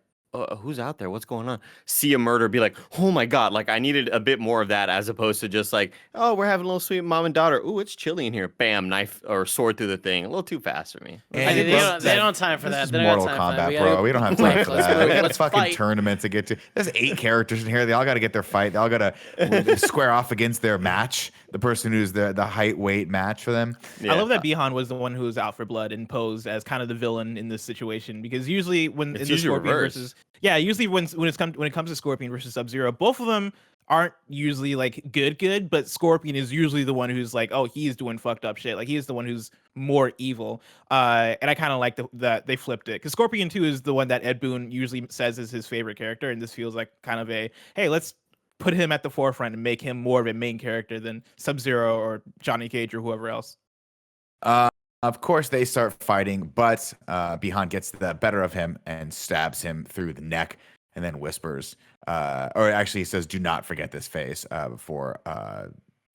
who's out there? What's going on? See a murder, be like, oh my God. Like, I needed a bit more of that as opposed to just like, oh, we're having a little sweet mom and daughter. Ooh, it's chilly in here. Bam, knife or sword through the thing. A little too fast for me. And They don't have time for this that. is They don't have Mortal time for that. Kombat, bro. We don't have time for Let's that. go. We got a Let's fucking fight. tournament to get to. There's 8 characters in here. They all got to get their fight. They all got to square off against their match. The person who's the height weight match for them. I love that Bihan was the one who was out for blood and posed as kind of the villain in this situation, because usually when It's in the usually Scorpion reverse. versus usually when it comes to Scorpion versus Sub-Zero, both of them aren't usually like good, but Scorpion is usually the one who's like, oh, he's doing fucked up shit. Like he's the one who's more evil. And I kind of like that they flipped it, because Scorpion 2 is the one that Ed Boon usually says is his favorite character, and this feels like kind of a, hey, let's put him at the forefront and make him more of a main character than Sub-Zero or Johnny Cage or whoever else. Of course, they start fighting, but Bihan gets the better of him and stabs him through the neck, and then whispers, or actually he says, "Do not forget this face," before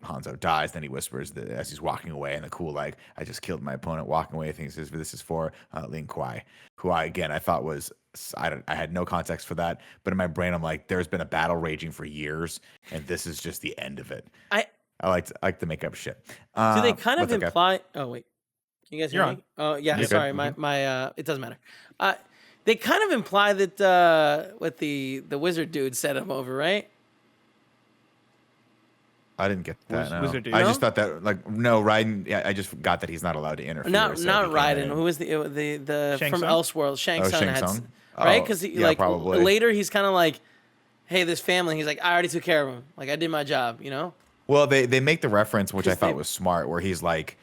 Hanzo dies. Then he whispers as he's walking away, and the cool, like, I just killed my opponent, walking away, thinks this is for Lin Kuei, who I thought was, I had no context for that, but in my brain I'm like, there's been a battle raging for years, and this is just the end of it. I like to make up shit. Do they kind of what's up, guy? imply? Oh wait, can you guys hear You're me? Oh yeah, You're sorry, good. my it doesn't matter. They kind of imply that what the wizard dude set him over, right? I didn't get that. No. Wizard dude. I No? just thought that, like, no, Raiden. Yeah, I just got that he's not allowed to interfere. Not so not he came Raiden. in. Who was the Shang from Tsung? Elseworld? Shang Tsung Shang had Tsung? right, Oh, because yeah, probably. later he's kind of like, hey, this family. He's like, I already took care of him. Like I did my job, you know. Well, they make the reference, which I 'Cause thought they- was smart, where he's like,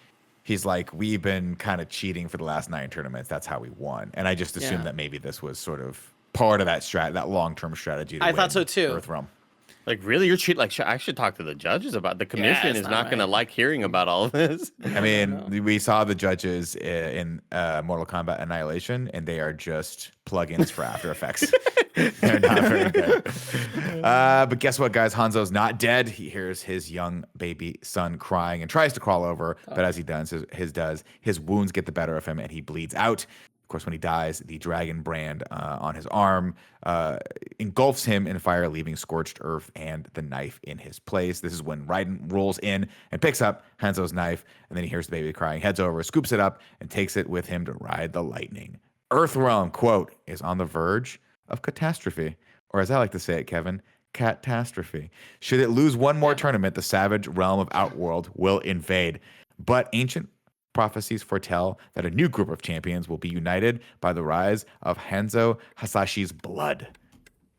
we've been kind of cheating for the last 9 tournaments. That's how we won. And I just assumed Yeah. that maybe this was sort of part of that long-term strategy. To I thought win so, too. Earthrealm. Like, really? You're cheating? Like, I should talk to the judges about the commission it's is not not going to right. like hearing about all of this. I mean, we saw the judges in Mortal Kombat Annihilation, and they are just plugins for After Effects. They're not very good. But guess what, guys? Hanzo's not dead. He hears his young baby son crying and tries to crawl over, but as he does, his wounds get the better of him, and he bleeds out. Of course, when he dies, the dragon brand on his arm engulfs him in fire, leaving scorched earth and the knife in his place. This is when Raiden rolls in and picks up Hanzo's knife, and then he hears the baby crying, heads over, scoops it up, and takes it with him to ride the lightning. Earthrealm, quote, is on the verge of catastrophe, or as I like to say it, Kevin, catastrophe. Should it lose one more tournament, the savage realm of Outworld will invade. But ancient prophecies foretell that a new group of champions will be united by the rise of Hanzo Hasashi's blood.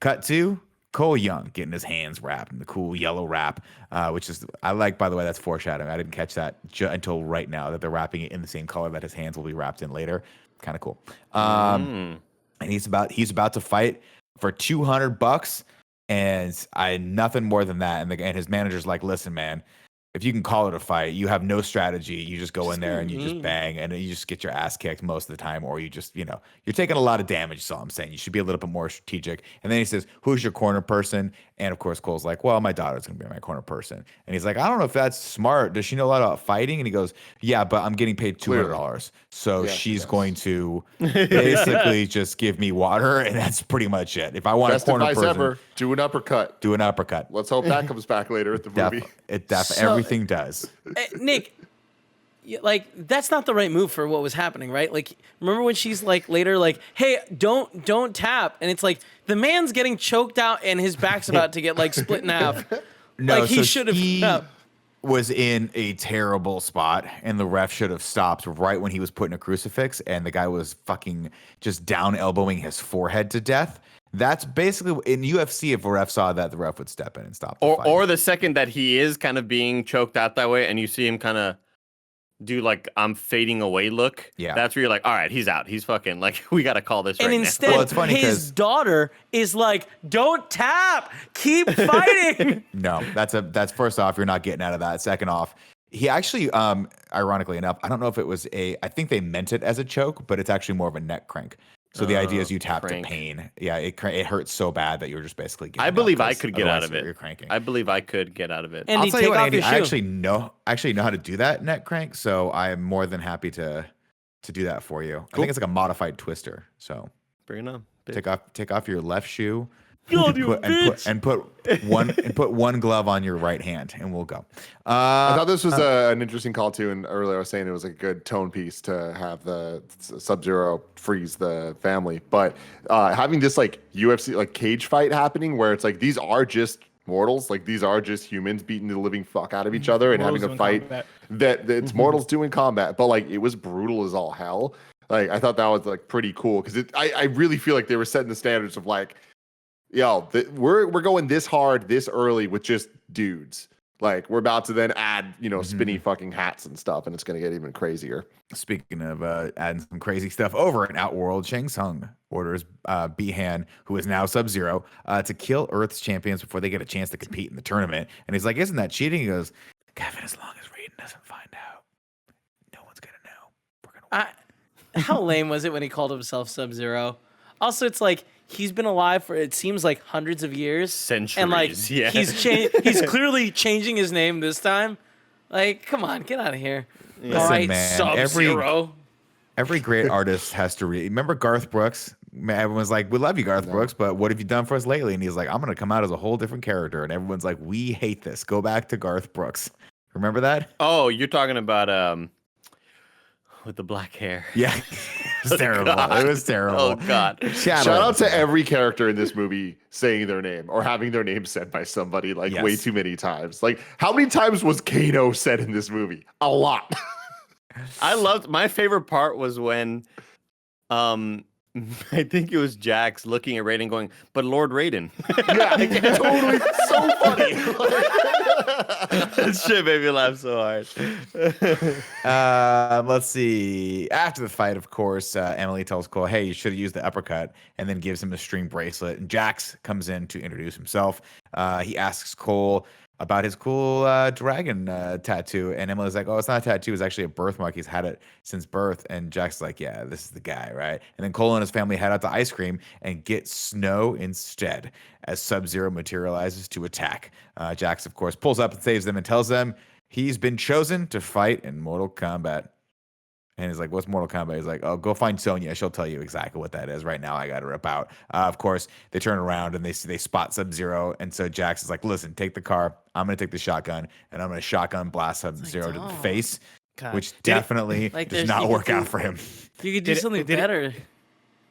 Cut to Cole Young getting his hands wrapped in the cool yellow wrap, which is, I like, by the way, that's foreshadowing. I didn't catch that until right now, that they're wrapping it in the same color that his hands will be wrapped in later. Kind of cool. And he's about to fight for $200, and nothing more than that. And his manager's like, listen, man, if you can call it a fight, you have no strategy. You just go in there and you just bang, and you just get your ass kicked most of the time, or you just, you're taking a lot of damage. So I'm saying you should be a little bit more strategic. And then he says, who's your corner person? And of course, Cole's like, well, my daughter's going to be my corner person. And he's like, I don't know if that's smart. Does she know a lot about fighting? And he goes, yeah, but I'm getting paid $200. So Yeah, she's yes. going to basically just give me water. And that's pretty much it. If I want Best a corner advice person, ever. Do an uppercut. do an uppercut. Let's hope that comes back later at the movie. Everything does. Nick, like that's not the right move for what was happening, right? Like, remember when she's like later, like, "Hey, don't tap," and it's like the man's getting choked out and his back's about to get like split in half. No, like he so should have. he No. was in a terrible spot, and the ref should have stopped right when he was putting a crucifix, and the guy was fucking just down elbowing his forehead to death. That's basically in UFC. If a ref saw that, the ref would step in and stop the fight. Or the second that he is kind of being choked out that way, and you see him kind of do like I'm fading away look. Yeah. That's where you're like, all right, he's out. He's fucking like we got to call this And right instead, now. Well, it's funny his daughter is like, "Don't tap, keep fighting." No, that's first off, you're not getting out of that. Second off, he actually, ironically enough, I don't know if it was I think they meant it as a choke, but it's actually more of a neck crank. So the idea is you tap crank. to pain. Yeah, it hurts so bad that you're just basically. I believe I could get out of it. You're cranking. I believe I could get out of it. And I'll you tell you take what, off Andy, your I shoe. actually know how to do that neck crank. So I am more than happy to do that for you. I think it's like a modified twister. So Bring it on. take off your left shoe. God, you Put one glove on your right hand, and we'll go. I thought this was an interesting call too, and earlier I was saying it was a good tone piece to have the Sub-Zero freeze the family, but having this like UFC like cage fight happening where it's like these are just mortals, like these are just humans beating the living fuck out of each other and Mortals having a doing fight combat. that it's mortals doing combat, but like it was brutal as all hell. Like I thought that was like pretty cool because I really feel like they were setting the standards of like, yo, we're going this hard this early with just dudes. Like we're about to then add, spinny fucking hats and stuff, and it's gonna get even crazier. Speaking of adding some crazy stuff over in Outworld, Shang Tsung orders Bihan, who is now Sub-Zero, to kill Earth's champions before they get a chance to compete in the tournament. And he's like, "Isn't that cheating?" He goes, "Kevin, as long as Raiden doesn't find out, no one's gonna know. We're gonna win." How lame was it when he called himself Sub-Zero? Also, it's like he's been alive for it seems like hundreds of years, Centuries, and like yeah. he's clearly changing his name this time. Like, come on, get out of here! Listen, All right, man, Sub-Zero. Every great artist has to remember Garth Brooks. Everyone's like, "We love you, Garth Brooks, but what have you done for us lately?" And he's like, "I'm gonna come out as a whole different character." And everyone's like, "We hate this. Go back to Garth Brooks." Remember that? Oh, you're talking about with the black hair. Yeah, it was terrible. God. It was terrible. Oh God. Shout out to every character in this movie saying their name or having their name said by somebody like way Yes. too many times. Like how many times was Kano said in this movie? A lot. My favorite part was when I think it was Jax looking at Raiden going, but Lord Raiden. Yeah, totally. So funny. That shit made me laugh so hard. Let's see. After the fight, of course, Emily tells Cole, "Hey, you should have used the uppercut," and then gives him a string bracelet. And Jax comes in to introduce himself. He asks Cole about his cool dragon tattoo, and Emily's like, "Oh, it's not a tattoo. It's actually a birthmark. He's had it since birth." And Jax is like, "Yeah, this is the guy, right?" And then Cole and his family head out to ice cream and get snow instead as Sub-Zero materializes to attack. Jax, of course, pulls up and saves them and tells them he's been chosen to fight in Mortal Kombat. And he's like, "What's Mortal Kombat?" He's like, "Oh, go find Sonya. She'll tell you exactly what that is. Right now, I got to rip out." Of course, they turn around and they spot Sub-Zero. And so Jax is like, "Listen, take the car. I'm going to take the shotgun. And I'm going to shotgun blast Sub-Zero to the don't. face," God. which Did it- definitely Like, does there's- not you work could out do- for him. You could do something better.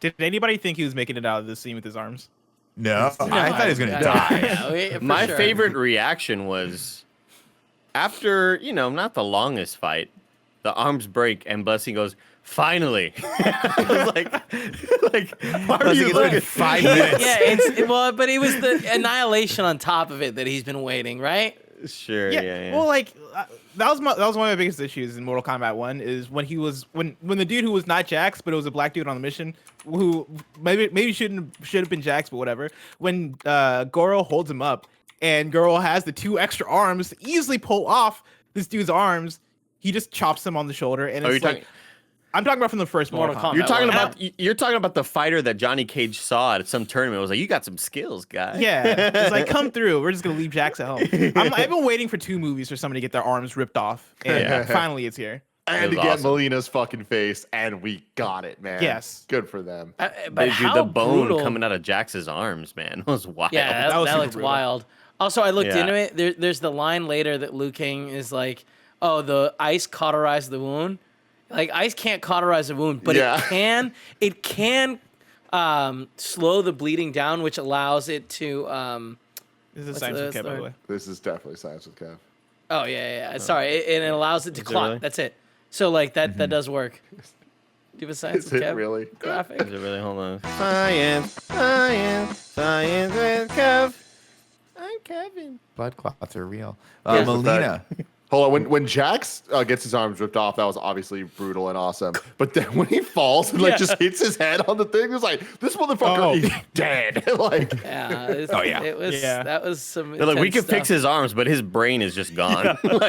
Did anybody think he was making it out of this scene with his arms? No, I thought he was going to die. Yeah, for My sure. favorite reaction was after, not the longest fight, the arms break and Blessing goes, "Finally." I was like, why are Blessing, you it's been looking? 5 minutes. Yeah, but it was the annihilation on top of it that he's been waiting, right? Sure, yeah. Well, like that was one of my biggest issues in Mortal Kombat 1 is when he was when the dude who was not Jax but it was a black dude on the mission who maybe should have been Jax but whatever. When Goro holds him up and Goro has the 2 extra arms to easily pull off this dude's arms, he just chops him on the shoulder and it's like. I'm talking about from the first Mortal Kombat. You're talking about the fighter that Johnny Cage saw at some tournament. It was like, "You got some skills, guy." Yeah, it's like, come through. We're just gonna leave Jax at home. I've been waiting for 2 movies for somebody to get their arms ripped off, and finally it's here. And It to was get awesome. Melina's fucking face, and we got it, man. Yes. Good for them. But Dude, how the bone brutal. coming out of Jax's arms, man, it was wild. Yeah, That was that super looks brutal. wild. Also, I looked Yeah. into it. There's the line later that Liu Kang is like, "Oh, the ice cauterized the wound." Like ice can't cauterize a wound, but Yeah. it can slow the bleeding down, which allows it to. This is What's science the- with Kev, by the the- way. This is definitely science with Kev. Oh yeah. Sorry, and it allows it to Is it clot. really? That's it. So like that does work. Do you have a science Is with it Kev really? graphic? Is it really? Hold on. Science with Kev. I'm Kevin. Blood clots are real. Here's the Melina. Hold on, when Jax gets his arms ripped off, that was obviously brutal and awesome. But then when he falls and like just hits his head on the thing, it's like this motherfucker is dead. Like, Yeah. It was. Yeah. That was some. They're like, we intense can fix stuff. his arms, but his brain is just gone. He's not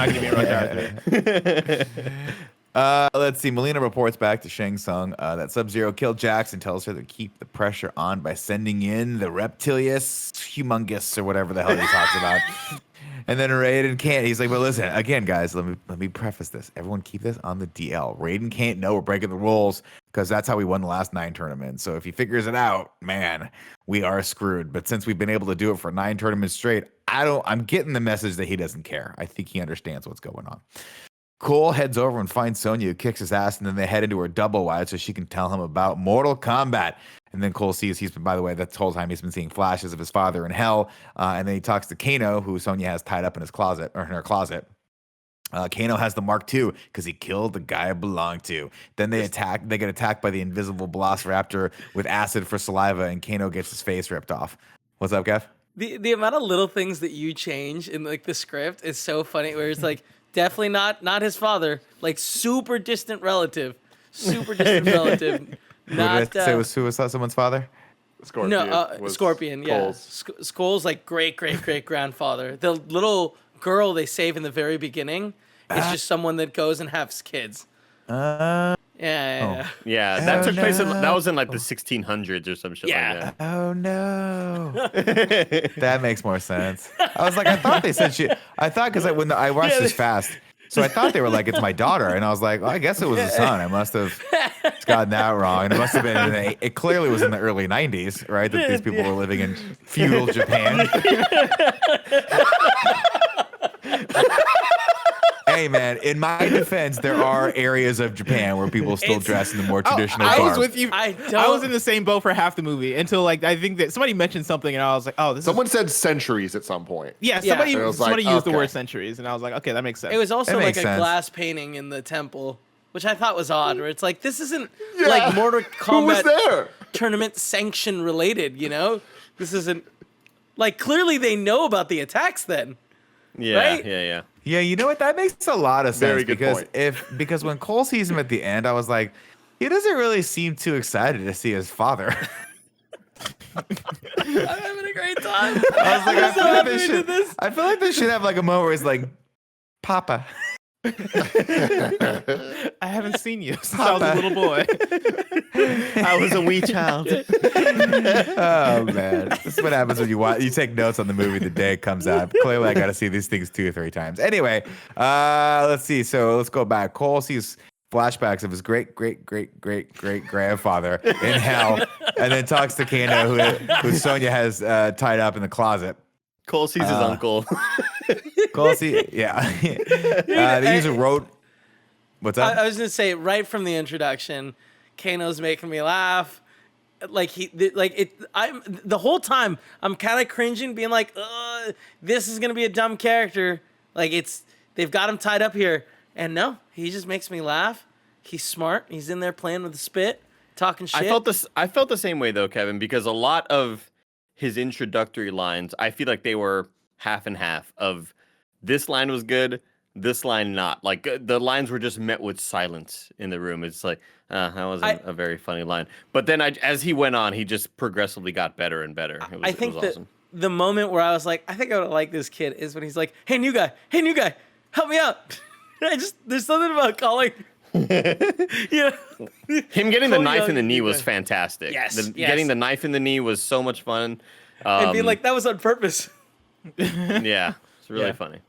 gonna be right there. Let's see. Melina reports back to Shang Tsung that Sub-Zero killed Jax and tells her to keep the pressure on by sending in the Reptilius Humongous or whatever the hell he talks about. And then Raiden can't. He's like, but listen, again, guys, let me preface this. Everyone keep this on the DL. Raiden can't know we're breaking the rules because that's how we won the last 9 tournaments. So if he figures it out, man, we are screwed. But since we've been able to do it for 9 tournaments straight, I'm getting the message that he doesn't care. I think he understands what's going on. Cole heads over and finds Sonya, who kicks his ass, and then they head into her double wide so she can tell him about Mortal Kombat. And then Cole sees he's been, by the way, that whole time he's been seeing flashes of his father in hell. And then he talks to Kano, who Sonya has tied up in his closet or in her closet. Kano has the Mark II because he killed the guy it belonged to. Then they get attacked by the invisible Velociraptor with acid for saliva, and Kano gets his face ripped off. What's up, Kev? The amount of little things that you change in like the script is so funny. Where it's like definitely not his father, like super distant relative. Not Say was someone's father? Scorpion. no, was Scorpion. Yeah, Cole's. Skull's like great grandfather. The little girl they save in the very beginning is just someone that goes and has kids. Yeah. Yeah, that took place. That was in like the 1600s or some shit Yeah. like that. Oh no, that makes more sense. I was like, I thought they said I thought because when I watched this fast, so I thought they were like, it's my daughter, and I was like, well, I guess it was a son. I must have gotten that wrong, and it must have been. It clearly was in the early '90s, right? That these people were living in feudal Japan. Hey man, in my defense, there are areas of Japan where people still dress in the more traditional I was garb. with you. I was in the same boat for half the movie until like I think that somebody mentioned something and I was like, oh, this. Someone said centuries at some point. Yeah, Yeah. somebody And I was like, used the okay. word centuries, and I was like, okay, that makes sense. It was also It like makes a sense. glass painting in the temple, which I thought was odd. Where it's like this isn't Yeah. like Mortal Who was Kombat there? tournament sanction related. You know, this isn't like clearly they know about the attacks then. Yeah, Right? yeah. Yeah, you know what? That makes a lot of sense Very good because point. because when Cole sees him at the end, I was like, he doesn't really seem too excited to see his father. I'm having a great time. I was like, I'm so happy we did this. I feel like they should have like a moment where he's like, Papa. I haven't seen you since I was a little boy. I was a wee child. Oh man, this is what happens when you take notes on the movie the day it comes out. Clearly, I got to see these things 2 or 3 times. Anyway, let's see. So let's go back. Cole sees flashbacks of his great grandfather in hell, and then talks to Kano, who Sonya has tied up in the closet. Cole sees his uncle. Cole they use a road. What's up? I was gonna say right from the introduction, Kano's making me laugh. Like I'm the whole time I'm kind of cringing, being like, this is gonna be a dumb character. Like they've got him tied up here, and no, he just makes me laugh. He's smart. He's in there playing with the spit, talking shit. I felt the same way though, Kevin, because a lot of his introductory lines, I feel like they were half and half. Of this line was good, this line not. Like the lines were just met with silence in the room. It's like that wasn't a very funny line. But then as he went on, he just progressively got better and better. I think it was that awesome. the moment where I was like, I think I would like this kid is when he's like, hey new guy, help me out. There's something about calling. Him getting the Cole knife Young in the knee new was guy. fantastic. Yes. Getting the knife in the knee was so much fun. And being like, that was on purpose. Yeah, it's really Yeah. funny.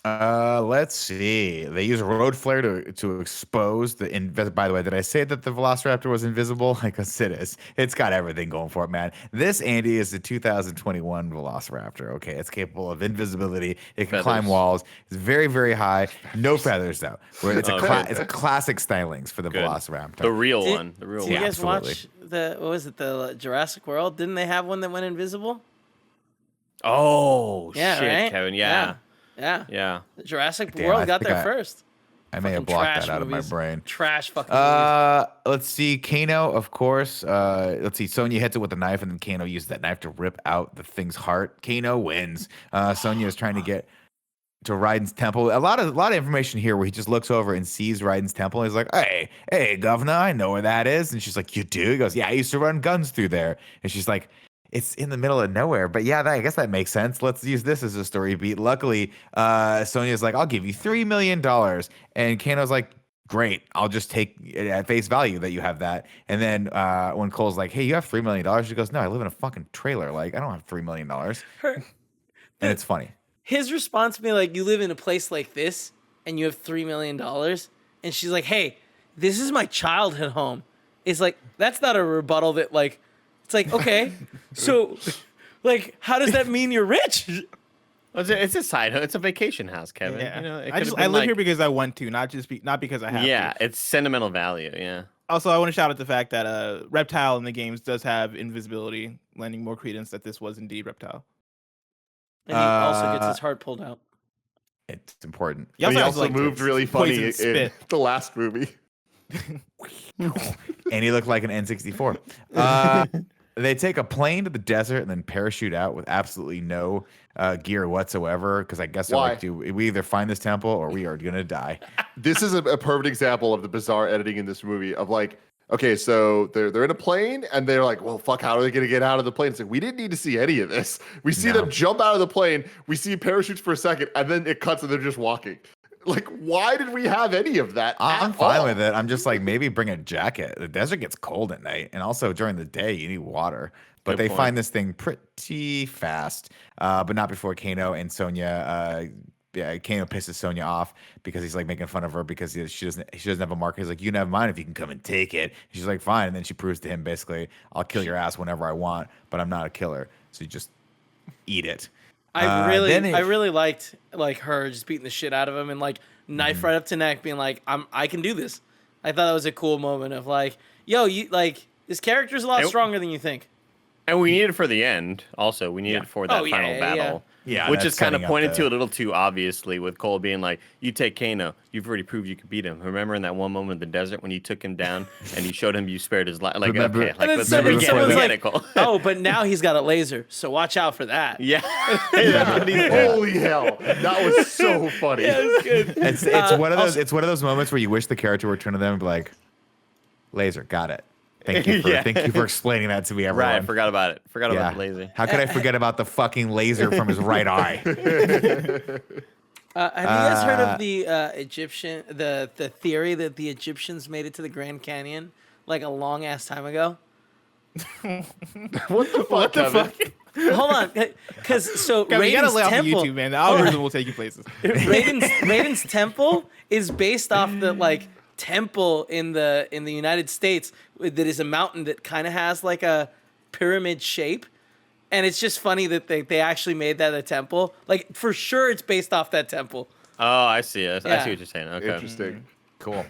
Let's see. They use a road flare to expose the. By the way, did I say that the Velociraptor was invisible? Because it is. It's got everything going for it, man. This Andy is the 2021 Velociraptor. Okay, it's capable of invisibility. It can climb Feathers. walls. It's very, very high. No feathers though. Where it's Okay. it's a classic stylings for the Good. Velociraptor. The real Did- one. The real Did you one. guys absolutely. watch the Jurassic World? Didn't they have one that went invisible? Oh Yeah, shit, right? Kevin. Yeah. Yeah. Yeah. Jurassic Damn, I World got think there I- first. I may have Fucking blocked trash that out movies. of my brain. Trash fucking movies. Let's see. Kano, of course. Let's see. Sonya hits it with a knife, and then Kano uses that knife to rip out the thing's heart. Kano wins. Sonya is trying to get to Raiden's temple. A lot of information here where he just looks over and sees Raiden's temple. And he's like, hey, governor, I know where that is. And she's like, you do? He goes, yeah, I used to run guns through there. And she's like, it's in the middle of nowhere. But yeah, I guess that makes sense. Let's use this as a story beat. Luckily, Sonya's like, I'll give you $3 million. And Kano's like, great, I'll just take it at face value that you have that. And then when Cole's like, hey, you have $3 million? She goes, no, I live in a fucking trailer. Like, I don't have $3 million. And it's funny. His response to me, like, you live in a place like this and you have $3 million. And she's like, hey, this is my childhood home. It's like, that's not a rebuttal that, like, it's like, okay, so, like, how does that mean you're rich? It's a side home. It's a vacation house, Kevin. Yeah. You know, it I could've live been like- here because I want to, not because I have to. Yeah, it's sentimental value. Yeah. Also, I want to shout out the fact that Reptile in the games does have invisibility, lending more credence that this was indeed Reptile. And he also gets his heart pulled out. It's important. He also has, like, moved this really funny poison in spit. the last movie. And he looked like an N64. They take a plane to the desert and then parachute out with absolutely no gear whatsoever. Because I guess they're Why? like, we either find this temple or we are gonna die. This is a perfect example of the bizarre editing in this movie of like, okay, so they're in a plane and they're like, well, fuck, how are they gonna get out of the plane? It's like, we didn't need to see any of this. We see them jump out of the plane, we see parachutes for a second, and then it cuts and they're just walking. Like, why did we have any of that? I'm at fine all? with it. I'm just like, maybe bring a jacket. The desert gets cold at night, and also during the day you need water. But Good they point. find this thing pretty fast, but not before Kano and Sonya. Kano pisses Sonya off because he's like making fun of her because she doesn't have a marker. He's like, you can have mine if you can come and take it. She's like, fine. And then she proves to him basically, I'll kill your ass whenever I want, but I'm not a killer. So you just eat it. I really liked like her just beating the shit out of him and like knife right up to neck, being like, I can do this. I thought that was a cool moment of like, yo, you like this character's a lot stronger than you think. And we need it for the end. Also, we need it for that final battle. Yeah, which that's is kind of setting up pointed the- to a little too obviously with Cole being like, you take Kano. You've already proved you could beat him. Remember in that one moment in the desert when you took him down and you showed him you spared his life? Like, Remember- okay, And like, then let's someone- we get someone's like, it, Cole. Oh, but now he's got a laser, so watch out for that. Yeah. That's what he said. Holy hell. That was so funny. Yeah, it was good. It's one of those. It's one of those moments where you wish the character would turn to them and be like, "Laser, got it. Thank you for Yeah. thank you for explaining that to me, everyone." Right, forgot about it. Forgot about the laser. How could I forget about the fucking laser from his right eye? Have you guys heard of the Egyptian the theory that the Egyptians made it to the Grand Canyon like a long ass time ago? What the fuck, Kevin? Hold on, because so You gotta Raiden's lay off of temple, YouTube, man. The algorithm will take you places. Raiden's temple is based off the like temple in the United States that is a mountain that kind of has like a pyramid shape, and it's just funny that they actually made that a temple. Like for sure, it's based off that temple. Oh, I see. I see Yeah. what you're saying. Okay. Interesting. Cool.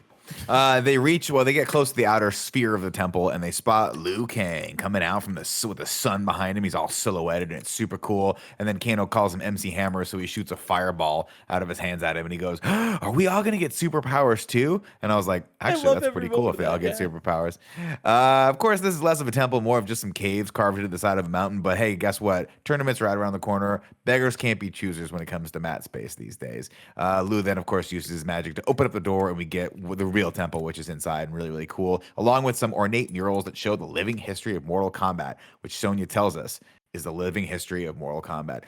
They get close to the outer sphere of the temple and they spot Liu Kang coming out from with the sun behind him. He's all silhouetted and it's super cool. And then Kano calls him MC Hammer, so he shoots a fireball out of his hands at him and he goes, "Are we all gonna get superpowers too?" And I was like, actually, love that's every pretty cool moment if they of all that, get superpowers. Of course, this is less of a temple, more of just some caves carved into the side of a mountain. But hey, guess what? Tournament's right around the corner. Beggars can't be choosers when it comes to mat space these days. Liu then, of course, uses his magic to open up the door and we get the real temple, which is inside and really, really cool, along with some ornate murals that show the living history of Mortal Kombat, which Sonya tells us is the living history of Mortal Kombat.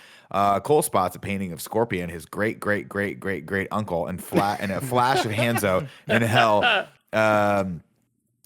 Cole spots a painting of Scorpion, his great uncle, and a flash of Hanzo in hell,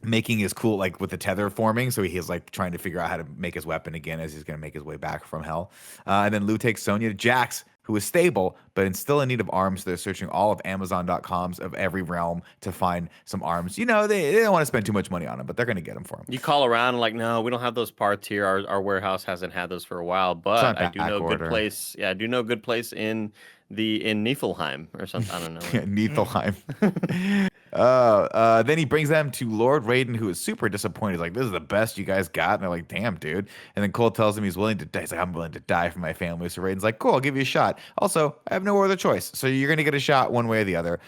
making his cool, like with the tether forming. So he's like trying to figure out how to make his weapon again as he's going to make his way back from hell. And then Liu takes Sonya to Jax, who is stable, but still in need of arms. They're searching all of Amazon.coms of every realm to find some arms. You know, they don't want to spend too much money on them, but they're going to get them for him. You call around and like, no, we don't have those parts here. Our warehouse hasn't had those for a while, but I do know a good place. Yeah, I do know a good place in Niflheim or something. I don't know. Niflheim. Then he brings them to Lord Raiden, who is super disappointed. He's like, "This is the best you guys got." And they're like, "Damn, dude." And then Cole tells him he's willing to die. He's like, "I'm willing to die for my family." So Raiden's like, "Cool, I'll give you a shot. Also, I have no other choice. So you're going to get a shot one way or the other."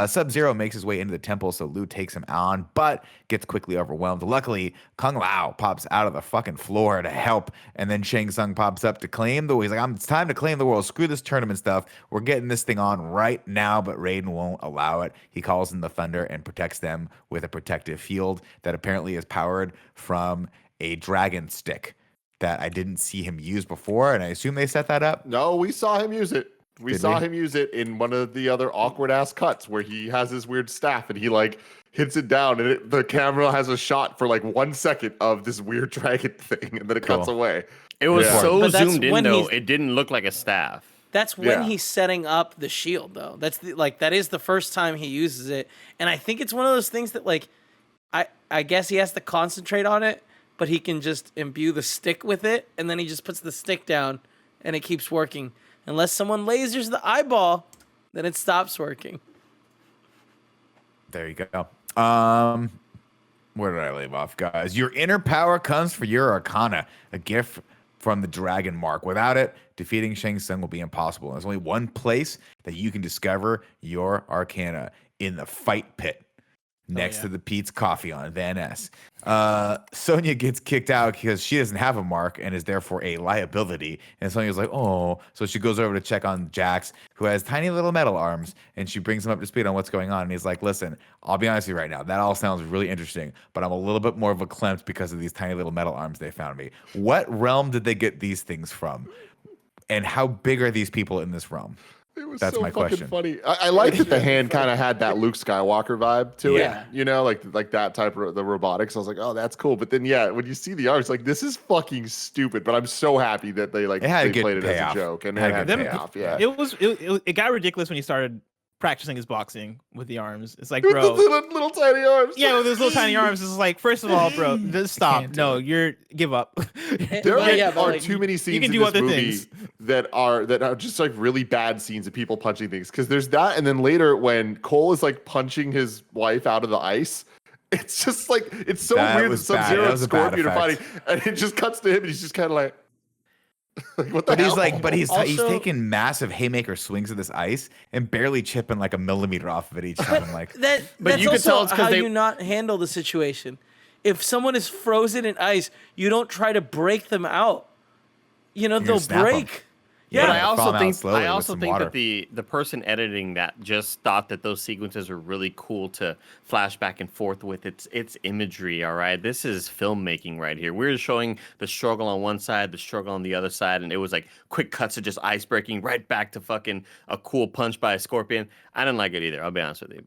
Sub-Zero makes his way into the temple, so Liu takes him on, but gets quickly overwhelmed. Luckily, Kung Lao pops out of the fucking floor to help, and then Shang Tsung pops up to claim the. He's like, "It's time to claim the world. Screw this tournament stuff. We're getting this thing on right now," but Raiden won't allow it. He calls in the thunder and protects them with a protective field that apparently is powered from a dragon stick that I didn't see him use before, and I assume they set that up. No, we saw him use it. We Did saw we? him use it in one of the other awkward ass cuts where he has his weird staff and he like hits it down, and the camera has a shot for like 1 second of this weird dragon thing, and then it cuts Cool. away. It was Yeah. so But that's zoomed in when though, he's- it didn't look like a staff. That's when Yeah. he's setting up the shield, though. That's that is the first time he uses it, and I think it's one of those things that like, I guess he has to concentrate on it, but he can just imbue the stick with it, and then he just puts the stick down, and it keeps working. Unless someone lasers the eyeball, then it stops working. There you go. Where did I leave off, guys? Your inner power comes for your Arcana, a gift from the Dragon Mark. Without it, defeating Shang Tsung will be impossible. There's only one place that you can discover your Arcana: in the fight pit, next to the Pete's Coffee on Van Ness. Sonya gets kicked out because she doesn't have a mark and is therefore a liability. And Sonya's like, "Oh," so she goes over to check on Jax, who has tiny little metal arms, and she brings him up to speed on what's going on. And he's like, "Listen, I'll be honest with you right now. That all sounds really interesting, but I'm a little bit more of a clamped because of these tiny little metal arms they found me. What realm did they get these things from? And how big are these people in this realm?" It was That's so my fucking question. funny. I like that the hand kind of had that Luke Skywalker vibe to Yeah. it. You know, like that type of the robotics. I was like, oh, that's cool. But then yeah, when you see the arms, like this is fucking stupid. But I'm so happy that they It had a they good played it as payoff. a joke and Had it a had good payoff. Yeah. It got ridiculous when he started practicing his boxing with the arms. It's like, With bro, the little tiny arms. yeah, with those little tiny arms. It's like, first of all, bro, just stop. can't do No, you're give up. There But yeah, are but like, too many scenes can in do this other movie things. that are just like really bad scenes of people punching things. Because there's that, and then later when Cole is like punching his wife out of the ice, it's just like it's so That weird that was bad. Sub-Zero That and was a bad Scorpion are fighting, effect. and it just cuts to him, and he's just kind of like, what the But hell? he's Also- taking massive haymaker swings of this ice and barely chipping like a millimeter off of it each time. I'm like, That's you could also tell it's 'cause how they- you not handle the situation. If someone is frozen in ice, you don't try to break them out. You know, You're they'll gonna snap 'em. break. But I Yeah, also falling out think slowly I with also some think water. that the person editing that just thought that those sequences are really cool to flash back and forth with. It's imagery, all right. This is filmmaking right here. We're showing the struggle on one side, the struggle on the other side, and it was like quick cuts of just ice breaking right back to fucking a cool punch by a scorpion. I didn't like it either. I'll be honest with you.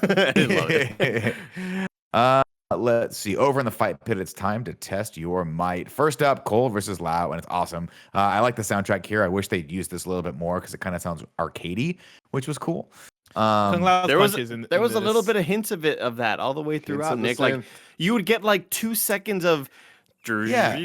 I didn't love it. Let's see. Over in the fight pit, it's time to test your might. First up, Cole versus Lao, and it's awesome. I like the soundtrack here. I wish they'd used this a little bit more because it kind of sounds arcadey, which was cool. Kung Lao's There was punches in there was a little this. bit of hints of that all the way throughout, of the Nick. Like synth. you would get like 2 seconds of Yeah.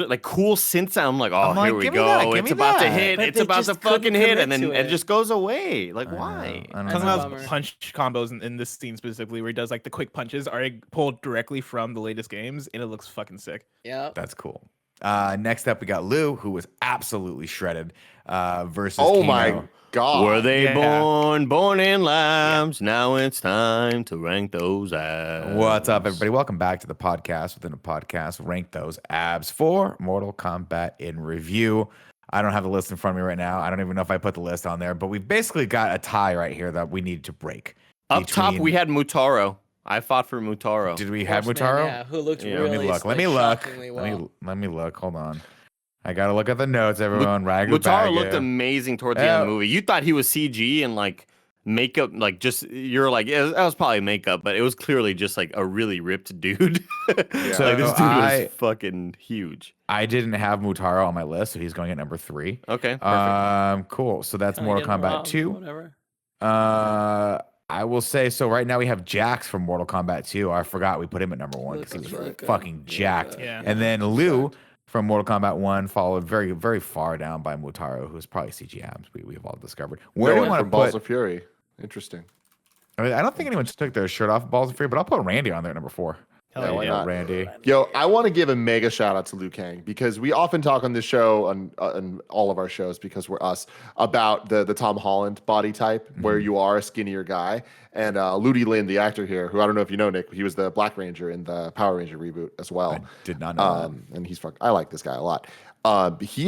like cool synth sound. I'm like, oh, I'm like, here we give me go. that, give It's me about to that. hit. But It's they about to just couldn't fucking hit, and commit then to it it. just goes away. Like, I know, why? I don't Kung know. Lao's Kung Lao's bummer. punch combos in this scene specifically, where he does like the quick punches, are pulled directly from the latest games, and it looks fucking sick. Yeah. That's cool. Next up, we got Liu, who was absolutely shredded versus Oh Kano. my god. Were they Yeah. born in labs? Now it's time to rank those abs. What's up, everybody? Welcome back to the podcast within a podcast. Rank those abs for Mortal Kombat in review. I don't have the list in front of me right now. I don't even know if I put the list on there, but we've basically got a tie right here that we need to break. Up top, between- we had Mutaro. I fought for Mutaro. Did we have Horseman, Mutaro? Yeah, who looked Yeah. really Let me look. Let like, me look. shockingly Let me well. let me look. Hold on. I gotta look at the notes, everyone. Rag or Mutaro bag looked it. amazing towards the end of the movie. You thought he was CG and like makeup, like just you're like, yeah, that was probably makeup, but it was clearly just like a really ripped dude. Yeah. So like this dude I- was fucking huge. I didn't have Mutaro on my list, so he's going at number 3. Okay, perfect. Cool. So that's Kinda Mortal getting Kombat robbed, 2. Whatever. I will say so. Right now we have Jax from Mortal Kombat 2. I forgot we put him at number 1 because he was Really good. fucking Yeah, jacked. yeah. And then Liu from Mortal Kombat 1 followed very, very far down by Mutaro, who's probably CG abs. We've all discovered. Where do No you one want from to Balls put? of Fury. Interesting. I don't think anyone took their shirt off balls and free, but I'll put Randy on there at number 4. Hell Yeah, why yeah. not? Randy. Yo, I want to give a mega shout out to Liu Kang because we often talk on this show on all of our shows because we're us about the Tom Holland body type where you are a skinnier guy. And Ludi Lin, the actor here, who I don't know if you know, Nick, he was the Black Ranger in the Power Ranger reboot as well. I did not know that. And he's I like this guy a lot. He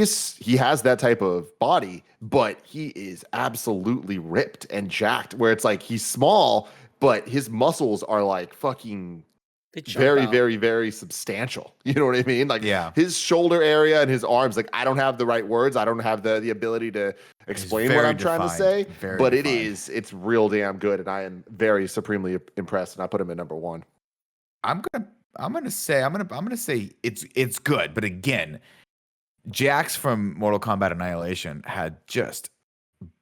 has that type of body, but he is absolutely ripped and jacked. Where it's like he's small, but his muscles are like fucking They jump very, out. very, very substantial. You know what I mean? Like Yeah. his shoulder area and his arms. Like I don't have the right words. I don't have the ability to explain what very I'm trying to defined, say. very But defined. it's real damn good, and I am very supremely impressed. And I put him at number 1. I'm gonna say it's good, but again, Jax from Mortal Kombat Annihilation had just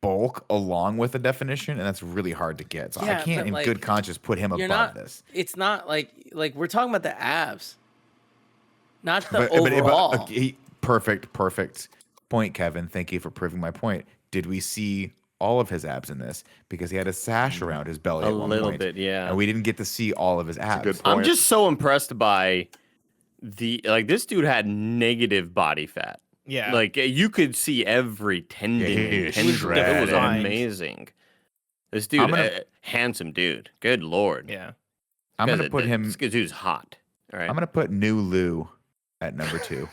bulk along with the definition, and that's really hard to get. So I Yeah, can't, but, in like, good conscience, put him You're above not. this. It's not like we're talking about the abs, not the But overall. perfect point, Kevin. Thank you for proving my point. Did we see all of his abs in this? Because he had a sash around his belly A at one little point, bit, yeah. and we didn't get to see all of his abs. good I'm point. just so impressed by this dude had negative body fat. Yeah. Like you could see every tendon. he and was tendon. It was shredded. amazing. This dude, I'm gonna- handsome dude. Good lord. Yeah. I'm Guys, gonna put him. This dude's hot. All right. I'm gonna put New Lou at number 2.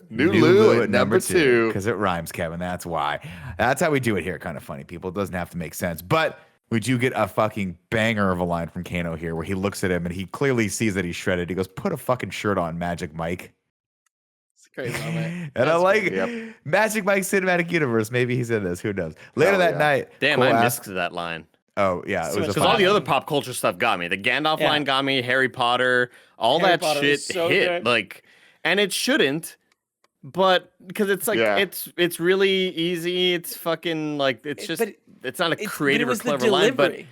New Lou at number 2. because it rhymes, Kevin. That's why. That's how we do it here. Kind of funny, people. It doesn't have to make sense, but we do get a fucking banger of a line from Kano here, where he looks at him and he clearly sees that he's shredded. He goes, "Put a fucking shirt on, Magic Mike." It's a great moment. And I That's like great. Magic Mike Cinematic Universe. Maybe he's in this. Who knows? Later Hell that yeah. night, Damn, Cole I asks- missed that line. Oh yeah, it So was a much Because all fun the line. other pop culture stuff got me. The Gandalf Yeah. line got me. Harry Potter, all Harry that Potter shit was so hit. good. Like, and it shouldn't, but because it's like Yeah. it's really easy. It's fucking like it's just But it's not a but it creative or was the clever line, but delivery.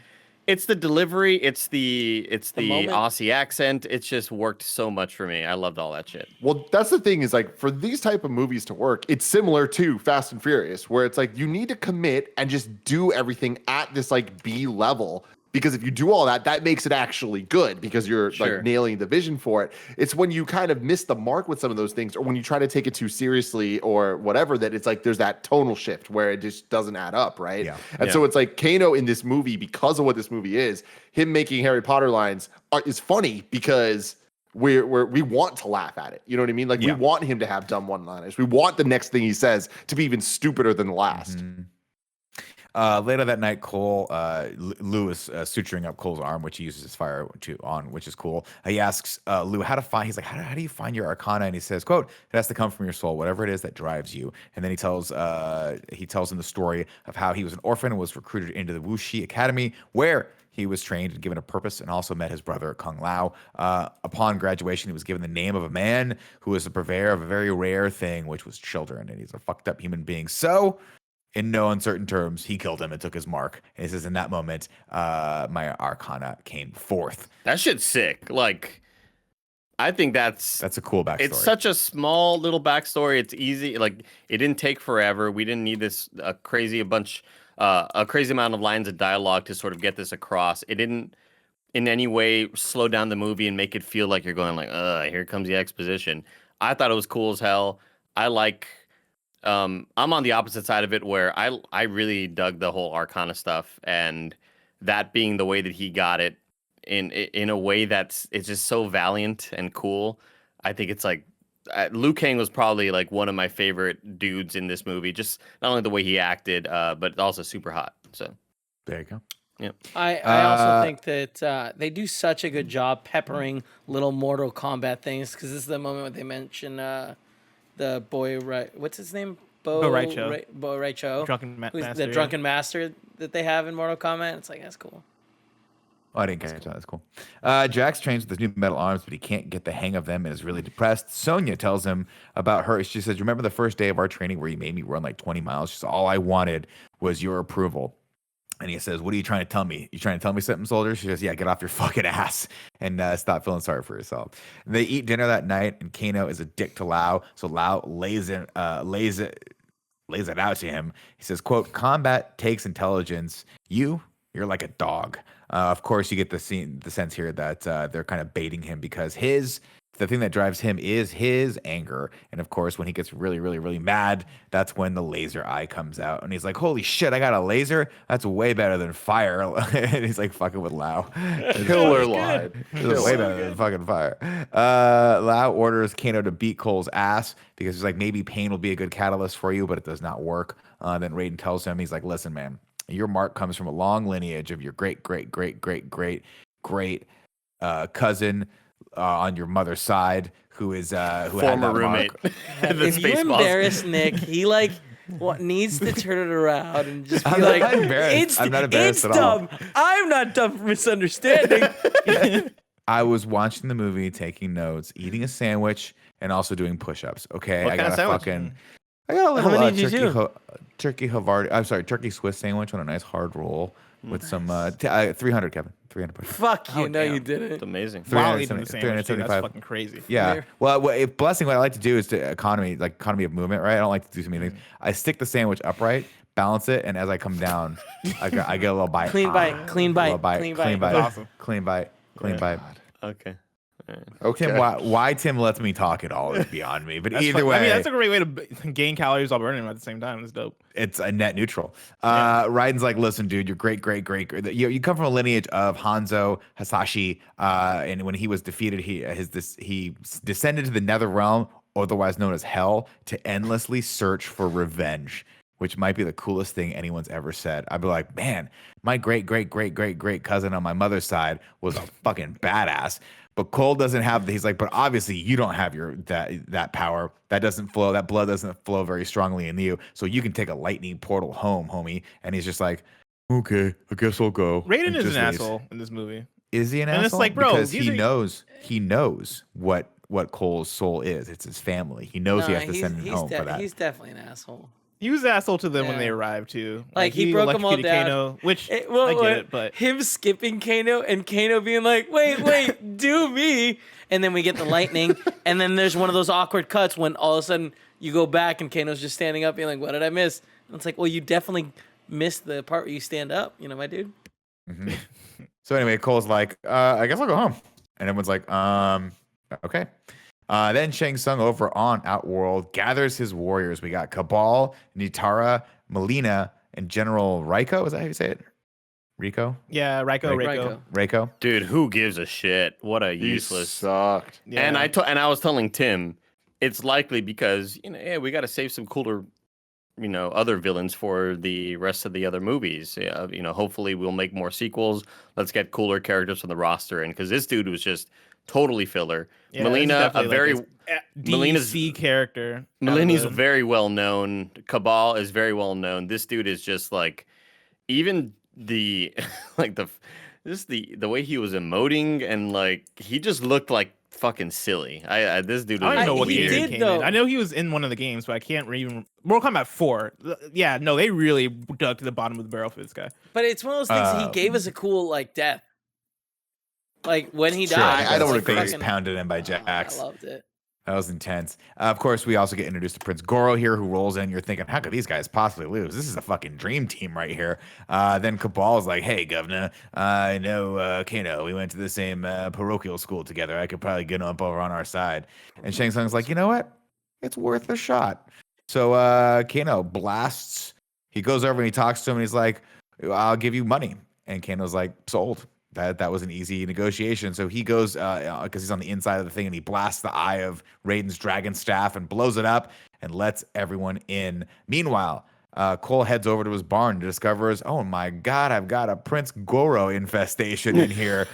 it's the delivery. It's the moment. Aussie accent. It's just worked so much for me. I loved all that shit. Well, that's the thing is like for these type of movies to work, it's similar to Fast and Furious, where it's like you need to commit and just do everything at this like B level. Because if you do all that, that makes it actually good because you're Sure. like nailing the vision for it. It's when you kind of miss the mark with some of those things, or when you try to take it too seriously or whatever, that it's like there's that tonal shift where it just doesn't add up, right? Yeah. And so it's like Kano in this movie, because of what this movie is, him making Harry Potter lines is funny because we want to laugh at it. You know what I mean? Like we Yeah. want him to have dumb one-liners. We want the next thing he says to be even stupider than the last. Mhm. Later that night, Cole, Lou is suturing up Cole's arm, which he uses his fire on, which is cool. He asks Lou how to find. He's like, how do you find your arcana? And he says, "quote It has to come from your soul, whatever it is that drives you." And then he tells him the story of how he was an orphan and was recruited into the Wuxi Academy, where he was trained and given a purpose, and also met his brother Kung Lao. Upon graduation, he was given the name of a man who was the purveyor of a very rare thing, which was children, and he's a fucked up human being. So, in no uncertain terms, he killed him and took his mark. And he says, in that moment, my arcana came forth. That shit's sick. Like, I think that's a cool backstory. It's such a small little backstory. It's easy. Like, it didn't take forever. We didn't need a crazy amount of lines of dialogue to sort of get this across. It didn't in any way slow down the movie and make it feel like you're going like, here comes the exposition. I thought it was cool as hell. I like. I'm on the opposite side of it where I really dug the whole Arcana stuff, and that being the way that he got it in a way it's just so valiant and cool. I think it's like Liu Kang was probably like one of my favorite dudes in this movie. Just not only the way he acted, but also super hot. So there you go. Yeah. I also think that they do such a good job peppering little Mortal Kombat things, because this is the moment when they mention the boy, right? What's his name? Bo Raicho. Bo Raicho. Who's Master, the drunken master that they have in Mortal Kombat. It's like, that's cool. Oh, I didn't catch that. That's cool. Jax trains with his new metal arms, but he can't get the hang of them and is really depressed. Sonya tells him about her. She says, "Remember the first day of our training where you made me run like 20 miles? She says, all I wanted was your approval." And he says, "What are you trying to tell me? You trying to tell me something, soldier?" She says, "Yeah, get off your fucking ass and stop feeling sorry for yourself." And they eat dinner that night, and Kano is a dick to Lao. So Lao lays it out to him. He says, quote, "Combat takes intelligence. You're like a dog." Of course, you get the sense here that they're kind of baiting him because the thing that drives him is his anger. And of course, when he gets really, really, really mad, that's when the laser eye comes out. And he's like, holy shit, I got a laser? That's way better than fire. And he's like fucking with Lau. Killer line. It's way better than fucking fire. Lau orders Kano to beat Cole's ass because he's like, maybe pain will be a good catalyst for you, but it does not work. Then Raiden tells him, he's like, listen, man, your mark comes from a long lineage of your great cousin on your mother's side, who is who Former had that roommate. mark. The If you Spaceballs. embarrass Nick, he needs to turn it around and just be I'm like, not embarrassed. I'm not embarrassed it's at all. dumb. I'm not dumb for misunderstanding. I was watching the movie, taking notes, eating a sandwich, and also doing push-ups. Okay, What I kind of got a sandwich? I got a little many did you do? turkey Havarti. I'm sorry, turkey Swiss sandwich on a nice hard roll with some 300, Kevin. 300 push-ups. Fuck you. Oh, no, damn. you It's didn't. amazing. While eating the sandwich, dude, 375. that's fucking crazy. Yeah. Here. Well, if blessing, what I like to do is to economy of movement, right? I don't like to do too many things. I stick the sandwich upright, balance it, and as I come down, I get a little bite. Clean bite, clean A little bite, clean bite. bite. That's awesome. Clean bite. Clean bite. Okay. All right. Okay. Tim, why Tim lets me talk at all is beyond me. But That's either fun. way, I mean, that's a great way to gain calories while burning them at the same time. It's dope. it's a net neutral. Raiden's like, listen, dude, you're great. You come from a lineage of Hanzo Hasashi, and when he was defeated, he descended to the Nether Realm, otherwise known as Hell, to endlessly search for revenge, which might be the coolest thing anyone's ever said. I'd be like, man, my great cousin on my mother's side was a fucking badass. But Cole doesn't have. He's like, but obviously you don't have that power. That blood doesn't flow very strongly in you. So you can take a lightning portal home, homie. And he's just like, okay, I guess I'll go. Raiden And is just an leaves. asshole in this movie. Is he an And asshole? it's like, bro, because these he knows what Cole's soul is. It's his family. He knows he has to send him home for that. He's definitely an asshole. He was an asshole to them when Yeah. they arrived too. Like, he broke them all electrocuted down. Kano, which I Well, get it, but him skipping Kano and Kano being like, wait, do me. And then we get the lightning. And then there's one of those awkward cuts when all of a sudden you go back and Kano's just standing up being like, what did I miss? And it's like, well, you definitely missed the part where you stand up, my dude. Mhm. So anyway, Cole's like, I guess I'll go home. And everyone's like, okay. Then Shang Tsung over on Outworld gathers his warriors. We got Cabal, Nitara, Melina, and General Raiko. Is that how you say it? Rico? yeah, Raiko. Dude, who gives a shit? What a He useless. sucked. Yeah. And I was telling Tim, it's likely because we got to save some cooler, other villains for the rest of the other movies. Yeah, hopefully we'll make more sequels. Let's get cooler characters from the roster in because this dude was just totally filler. Yeah, Melina, this is definitely Melina's DC character. Melina's very well known. Cabal is very well known. This dude is just like, even the the way he was emoting and like he just looked like fucking silly. This dude. I don't even know what He game he did, came though. in. I know he was in one of the games, but I can't even. Mortal Kombat 4. Yeah, no, they really dug to the bottom of the barrel for this guy. But it's one of those things he gave us a cool, death. Like, when he Sure, died. I don't it's like face fucking- pounded in by I Jax. loved it. That was intense. Of course, we also get introduced to Prince Goro here, who rolls in. You're thinking, how could these guys possibly lose? This is a fucking dream team right here. Then Cabal's like, hey, governor, I know Kano. We went to the same parochial school together. I could probably get him up over on our side. And Shang Tsung's like, you know what? It's worth a shot. So Kano blasts. He goes over and he talks to him, and he's like, I'll give you money. And Kano's like, sold. That was an easy negotiation. So he goes, because he's on the inside of the thing, and he blasts the eye of Raiden's dragon staff and blows it up and lets everyone in. Meanwhile, Cole heads over to his barn and discovers, oh my God, I've got a Prince Goro infestation in here.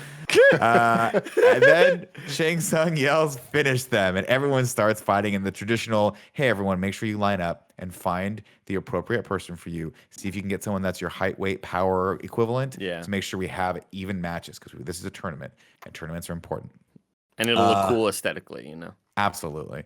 And then Shang Tsung yells, finish them. And everyone starts fighting in the traditional, hey, everyone, make sure you line up and find the appropriate person for you. See if you can get someone that's your height, weight, power equivalent Yeah. to make sure we have even matches, because this is a tournament and tournaments are important. And it'll look cool aesthetically, Absolutely.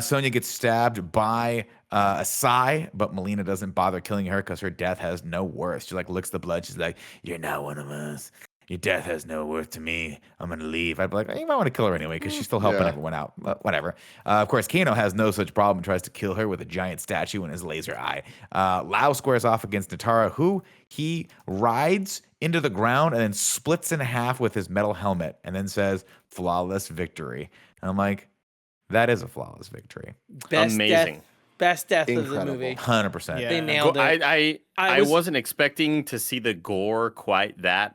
Sonya gets stabbed by Asai, but Melina doesn't bother killing her because her death has no worth. She looks at the blood. She's like, you're not one of us. your death has no worth to me. I'm gonna leave. I'd be like, you might want to kill her anyway because she's still helping everyone out. But whatever. Of course, Kano has no such problem and tries to kill her with a giant statue in his laser eye. Lau squares off against Natara, who he rides into the ground and then splits in half with his metal helmet and then says, "Flawless victory." And I'm like, that is a flawless victory. Amazing. Best death of the Incredible. movie. 100%. They nailed it. I wasn't expecting to see the gore quite that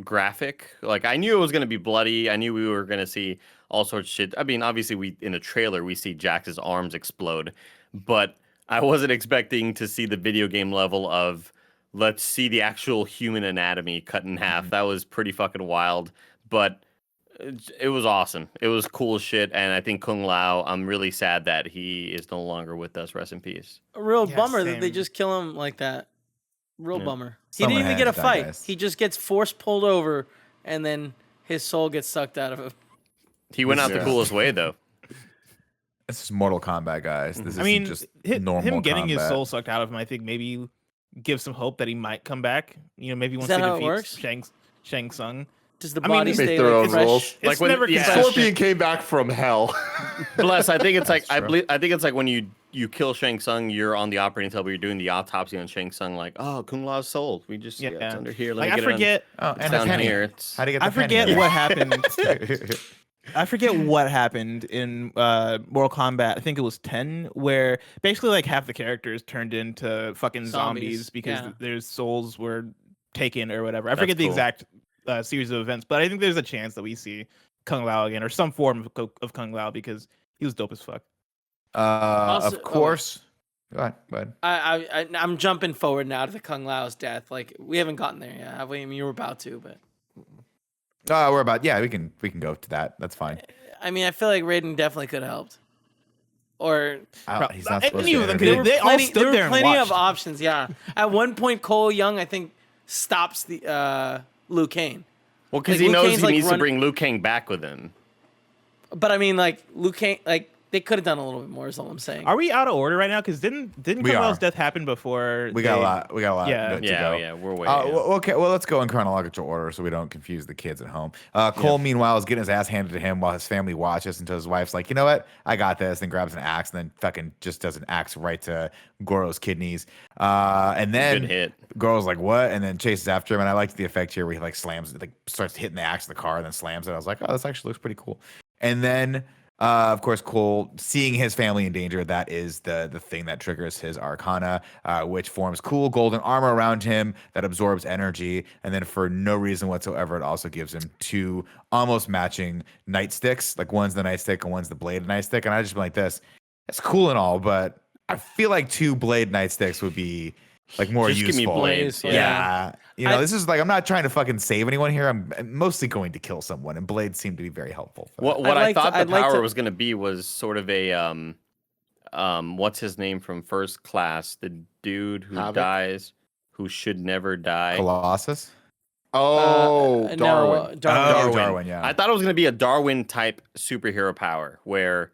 graphic. Like, I knew it was going to be bloody. I knew we were going to see all sorts of shit. I mean, obviously, in the trailer, we see Jax's arms explode. But I wasn't expecting to see the video game level of, let's see the actual human anatomy cut in half. That was pretty fucking wild. But it was awesome. It was cool shit, and I think Kung Lao, I'm really sad that he is no longer with us. Rest in peace. A real Yeah, bummer that same. they just kill him like that. Real Yeah. bummer. Someone he didn't even had get a to die, fight. guys. He just gets force pulled over, and then his soul gets sucked out of him. He went out the Yeah. coolest way, though. This is Mortal Kombat, guys. This I mean, isn't just normal him getting his combat. soul sucked out of him, I think maybe gives some hope that he might come back. You know, maybe once that he how it defeats works? Shang Tsung. Does the I mean, body they make stay their like own fresh? rules. It's Like when- never yeah. confessed. Scorpion came back from hell. Bless. I think it's like That's true. I think it's like when you kill Shang Tsung, you're on the operating table, you're doing the autopsy on Shang Tsung. Like, oh, Kung Lao's soul. We just it's under here. Let Like, me I get it forget. Oh, It's and a down penny. here. It's How do you get the I penny forget in what there? happened. I forget what happened in Mortal Kombat. I think it was 10, where basically like half the characters turned into fucking zombies because yeah. their souls were taken or whatever. I That's forget the cool. exact series of events, but I think there's a chance that we see Kung Lao again or some form of Kung Lao because he was dope as fuck. Also- Of course. Go ahead. I'm jumping forward now to the Kung Lao's death. Like, we haven't gotten there yet, have we? I mean, you were about to, but We're about we can go to that. That's fine. I mean, I feel like Raiden definitely could have helped. Or He's not Any supposed to. of them intervene. could- They all stood there there were and plenty of watched. options. Yeah. At one point, Cole Young, I think, stops the Liu Kang. well, because Like, he Liu knows Kang's, he like, needs to run- bring Liu Kang back with him. But I mean, like Liu Kang, like they could have done a little bit more. Is all I'm saying. Are we out of order right now? Because didn't Kung We Lao's are. death happen before? We got a lot. We got a lot. Yeah. to Yeah, go. yeah, we're way. Okay, well, let's go in chronological order so we don't confuse the kids at home. Cole, meanwhile, is getting his ass handed to him while his family watches until his wife's like, you know what? I got this, and grabs an axe and then fucking just does an axe right to Goro's kidneys. And then Good hit. Goro's like, what? And then chases after him. And I liked the effect here where he like slams, like starts hitting the axe in the car and then slams it. I was like, oh, this actually looks pretty cool. And then of course, Cole seeing his family in danger, that is the thing that triggers his Arcana, which forms cool golden armor around him that absorbs energy. And then for no reason whatsoever, it also gives him two almost matching nightsticks. Like one's the nightstick and one's the blade nightstick. And I just been like this. It's cool and all, but I feel like two blade nightsticks would be like more Just useful. give me blades. Yeah. You know, I- this is like, I'm not trying to fucking save anyone here. I'm mostly going to kill someone, and blades seem to be very helpful. For that. What I thought the I'd like power to- was going to be was sort of a what's his name from First Class, the dude who Havoc? dies, who should never die. Colossus? Oh, No, Darwin. Darwin, yeah. I thought it was going to be a Darwin type superhero power where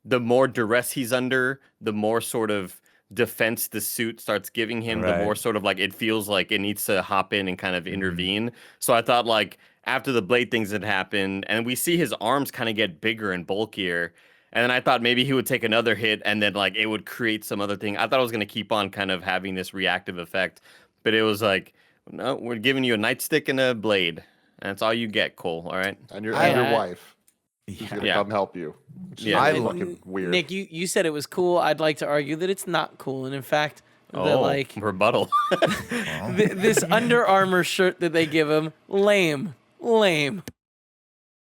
the more duress he's under, the more sort of defense the suit starts giving him, the Right. more sort of like it feels like it needs to hop in and kind of intervene. So I thought like after the blade things had happened and we see his arms kind of get bigger and bulkier. And then I thought maybe he would take another hit and then like it would create some other thing. I thought it was going to keep on kind of having this reactive effect, but it was like, no, we're giving you a nightstick and a blade. That's all you get, Cole. All right. And your I- wife. She's gonna Yeah. come help you. Which is Yeah. really I- fucking weird. Nick, you said it was cool. I'd like to argue that it's not cool, and in fact, the like rebuttal. this Under Armour shirt that they give him, lame.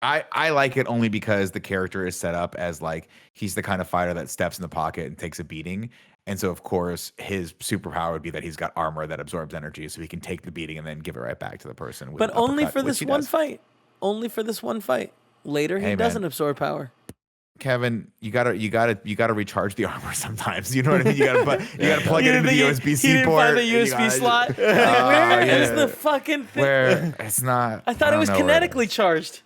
I like it only because the character is set up as like he's the kind of fighter that steps in the pocket and takes a beating. And so, of course, his superpower would be that he's got armor that absorbs energy, so he can take the beating and then give it right back to the person. With But an only uppercut, for which this he one does. fight. Only for this one fight. Later, he Hey, man. doesn't absorb power. Kevin, you gotta recharge the armor sometimes. You know what I mean? You gotta plug it into the USB-C He didn't port. find the You USB gotta- slot. Like, where is yeah. the fucking thing? Where it's not. I thought it don't was know where it kinetically is. charged.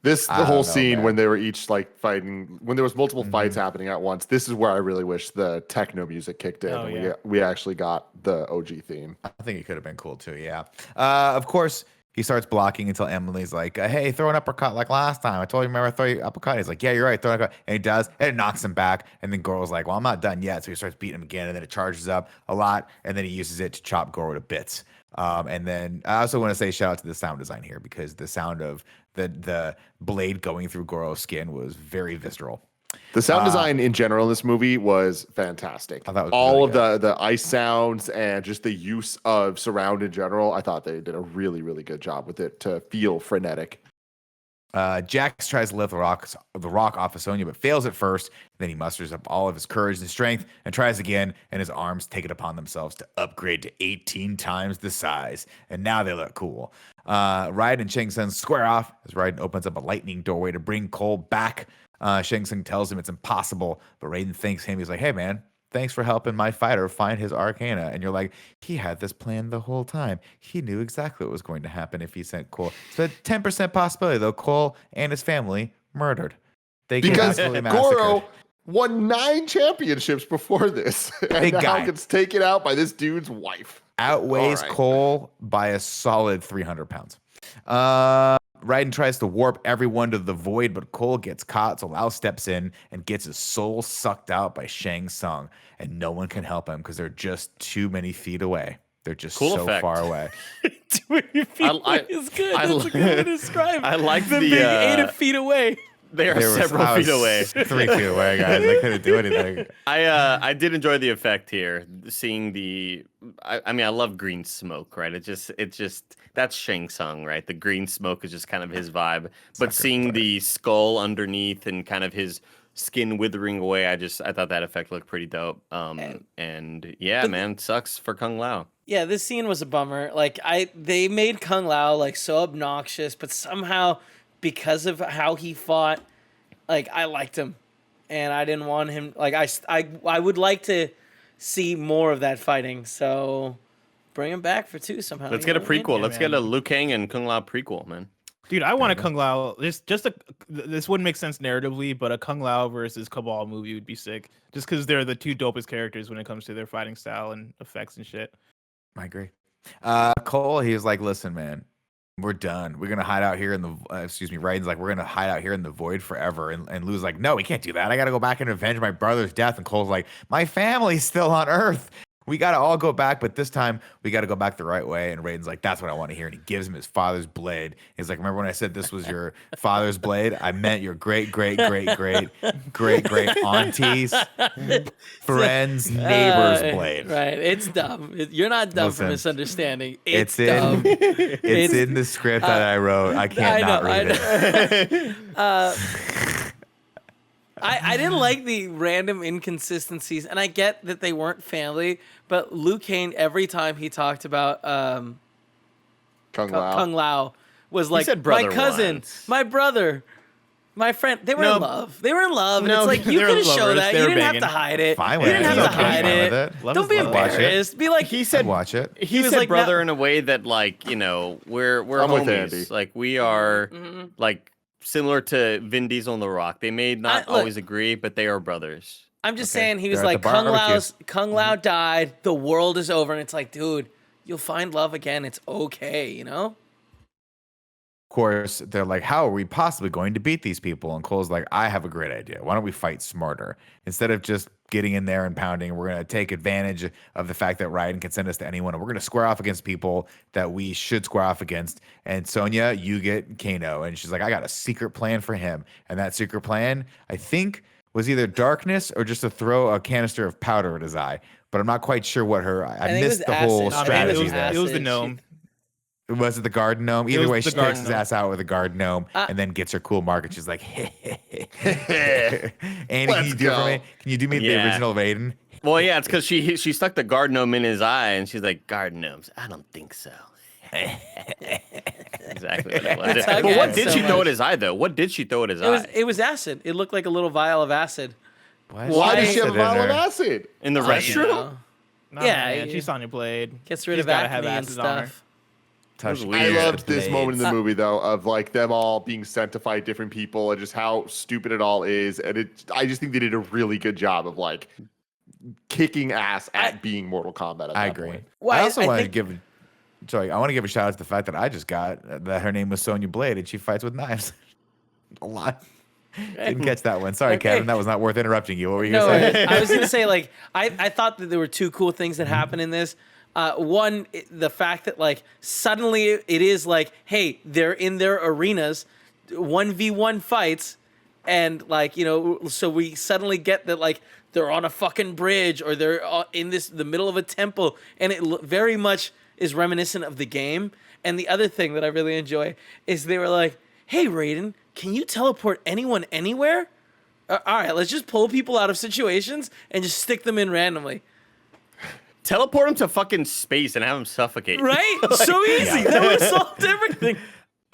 The I don't whole know, scene man. when they were each like fighting, when there was multiple Mm-hmm. fights happening at once. This is where I really wish the techno music kicked in. Oh, and yeah. we actually got the OG theme. I think it could have been cool too. Yeah. Of course, He starts blocking until Emily's like, hey, throw an uppercut like last time. I told you, remember, I throw you uppercut. He's like, yeah, you're right, throw an uppercut. And he does, and it knocks him back. And then Goro's like, well, I'm not done yet. So he starts beating him again, and then it charges up a lot, and then he uses it to chop Goro to bits. And then I also want to say shout out to the sound design here, because the sound of the blade going through Goro's skin was very visceral. The sound design in general in this movie was fantastic. I thought it was all really of the ice sounds and just the use of surround in general. I thought they did a really, really good job with it to feel frenetic. Jax tries to lift the rock off of Sonya, but fails at first. Then he musters up all of his courage and strength and tries again, and his arms take it upon themselves to upgrade to 18 times the size. And now they look cool. Raiden and Shang Tsung square off as Raiden opens up a lightning doorway to bring Cole back. Shang Tsung tells him it's impossible, but Raiden thanks him. He's like, hey, man, thanks for helping my fighter find his arcana. And you're like, he had this plan the whole time. He knew exactly what was going to happen if he sent Cole. So 10% possibility, though, Cole and his family murdered. They get Because absolutely massacred. Goro won 9 championships before this. And Big now guy. gets taken out by this dude's wife. Outweighs All right. Cole by a solid 300 pounds. Raiden tries to warp everyone to the void, but Cole gets caught, so Lao steps in and gets his soul sucked out by Shang Tsung, and no one can help him because they're just too many feet away. They're just Cool so effect. far away. 20 feet away is good. That's a good way to describe. I like the the, big 8 feet away. They are They were- several I was feet away. 3 feet away, guys. They couldn't do anything. I did enjoy the effect here, seeing the. I mean, I love green smoke, right? It just that's Shang Tsung, right? The green smoke is just kind of his vibe. But seeing the skull underneath and kind of his skin withering away, I thought that effect looked pretty dope. And yeah, man, sucks for Kung Lao. Yeah, this scene was a bummer. Like they made Kung Lao like so obnoxious, but somehow because of how he fought, like I liked him, and I didn't want him. Like I would like to see more of that fighting. So bring him back for 2 somehow. Let's you get a know what I mean? prequel. Yeah, Let's man. get a Liu Kang and Kung Lao prequel, man. Dude, I want a Kung Lao. This wouldn't make sense narratively, but a Kung Lao versus Cabal movie would be sick. Just because they're the 2 dopest characters when it comes to their fighting style and effects and shit. I agree. Cole, he was like, listen, man, we're done. We're gonna hide out here in the Raiden's like, we're gonna hide out here in the void forever. And Lu's like, no, we can't do that. I gotta go back and avenge my brother's death. And Cole's like, my family's still on Earth. We gotta all go back, but this time we gotta go back the right way. And Raiden's like, that's what I want to hear. And he gives him his father's blade. He's like, remember when I said this was your father's blade? I meant your great auntie's friend's neighbor's blade. Right, it's dumb. You're not dumb for Listen, misunderstanding. It's in dumb. it's in the script that I wrote. I can't not read it. I didn't like the random inconsistencies, and I get that they weren't family, but Liu Kang, every time he talked about Kung Lao. Kung Lao, was like, said my brother cousin, once. my brother, my friend. They were No. in love. They were in love, and No, it's like, you they were could have showed lovers. that. They You were didn't have banging. to hide it. Fine You with didn't it. have He's to okay hide fine with it. it. Love Don't is be love. Watch it. embarrassed. Be like, He I'd said watch it. he was said like, brother no- in a way that like, you know, we're I'm with homies. Andy. Like we are Mm-hmm. like similar to Vin Diesel and The Rock. They may not look, always agree, but they are brothers. I'm just Okay. saying, he was They're at like, the barbecue. Kung Lao died. The world is over, and it's like, dude, you'll find love again. It's okay, you know. Of course, they're like, how are we possibly going to beat these people? And Cole's like, I have a great idea. Why don't we fight smarter? Instead of just getting in there and pounding, we're going to take advantage of the fact that Raiden can send us to anyone. And we're going to square off against people that we should square off against. And Sonya, you get Kano. And she's like, I got a secret plan for him. And that secret plan, I think, was either darkness or just to throw a canister of powder at his eye. But I'm not quite sure what her... I think it missed was the whole acid. strategy It there. It was the Acid. gnome. Was it the garden gnome? It Either was way, the she garden takes his gnome. ass out with a garden gnome and then gets her cool mark. And she's like, Andy, can Let's you do it for go. me? Can you do me the Yeah. original Raiden? Well, yeah, it's because she stuck the garden gnome in his eye, and she's like, garden gnomes? I don't think so. Exactly what it was. how But good what did so she throw much. at his eye, though? What did she throw at his eye? It was acid. It looked like a little vial of acid. Why does she have a Acid in vial of there? acid? In the You restroom? know, Nah, Yeah, man, you- she's on your blade. gets rid She's of gotta have acne and acid on her. stuff. Touch was I weird. loved this moment in the blades. movie, though, of like them all being sent to fight different people and just how stupid it all is. And I just think they did a really good job of like kicking ass at being Mortal Kombat. At I that agree. point. Well, I also I wanted think- to give. So I want to give a shout out to the fact that I just got that her name was Sonya Blade and she fights with knives. A lot. Didn't catch that one. Sorry, Okay. Kevin. That was not worth interrupting you. What were you No, gonna say? I was gonna say like I thought that there were two cool things that happened in this. One, the fact that like suddenly it is like, hey, they're in their arenas, 1v1 fights, and like so we suddenly get that like they're on a fucking bridge or they're in the middle of a temple, and it very much is reminiscent of the game. And the other thing that I really enjoy is they were like, hey, Raiden, can you teleport anyone anywhere? All right, let's just pull people out of situations and just stick them in randomly. Teleport him to fucking space and have him suffocate. Right? So easy. That would have solved everything.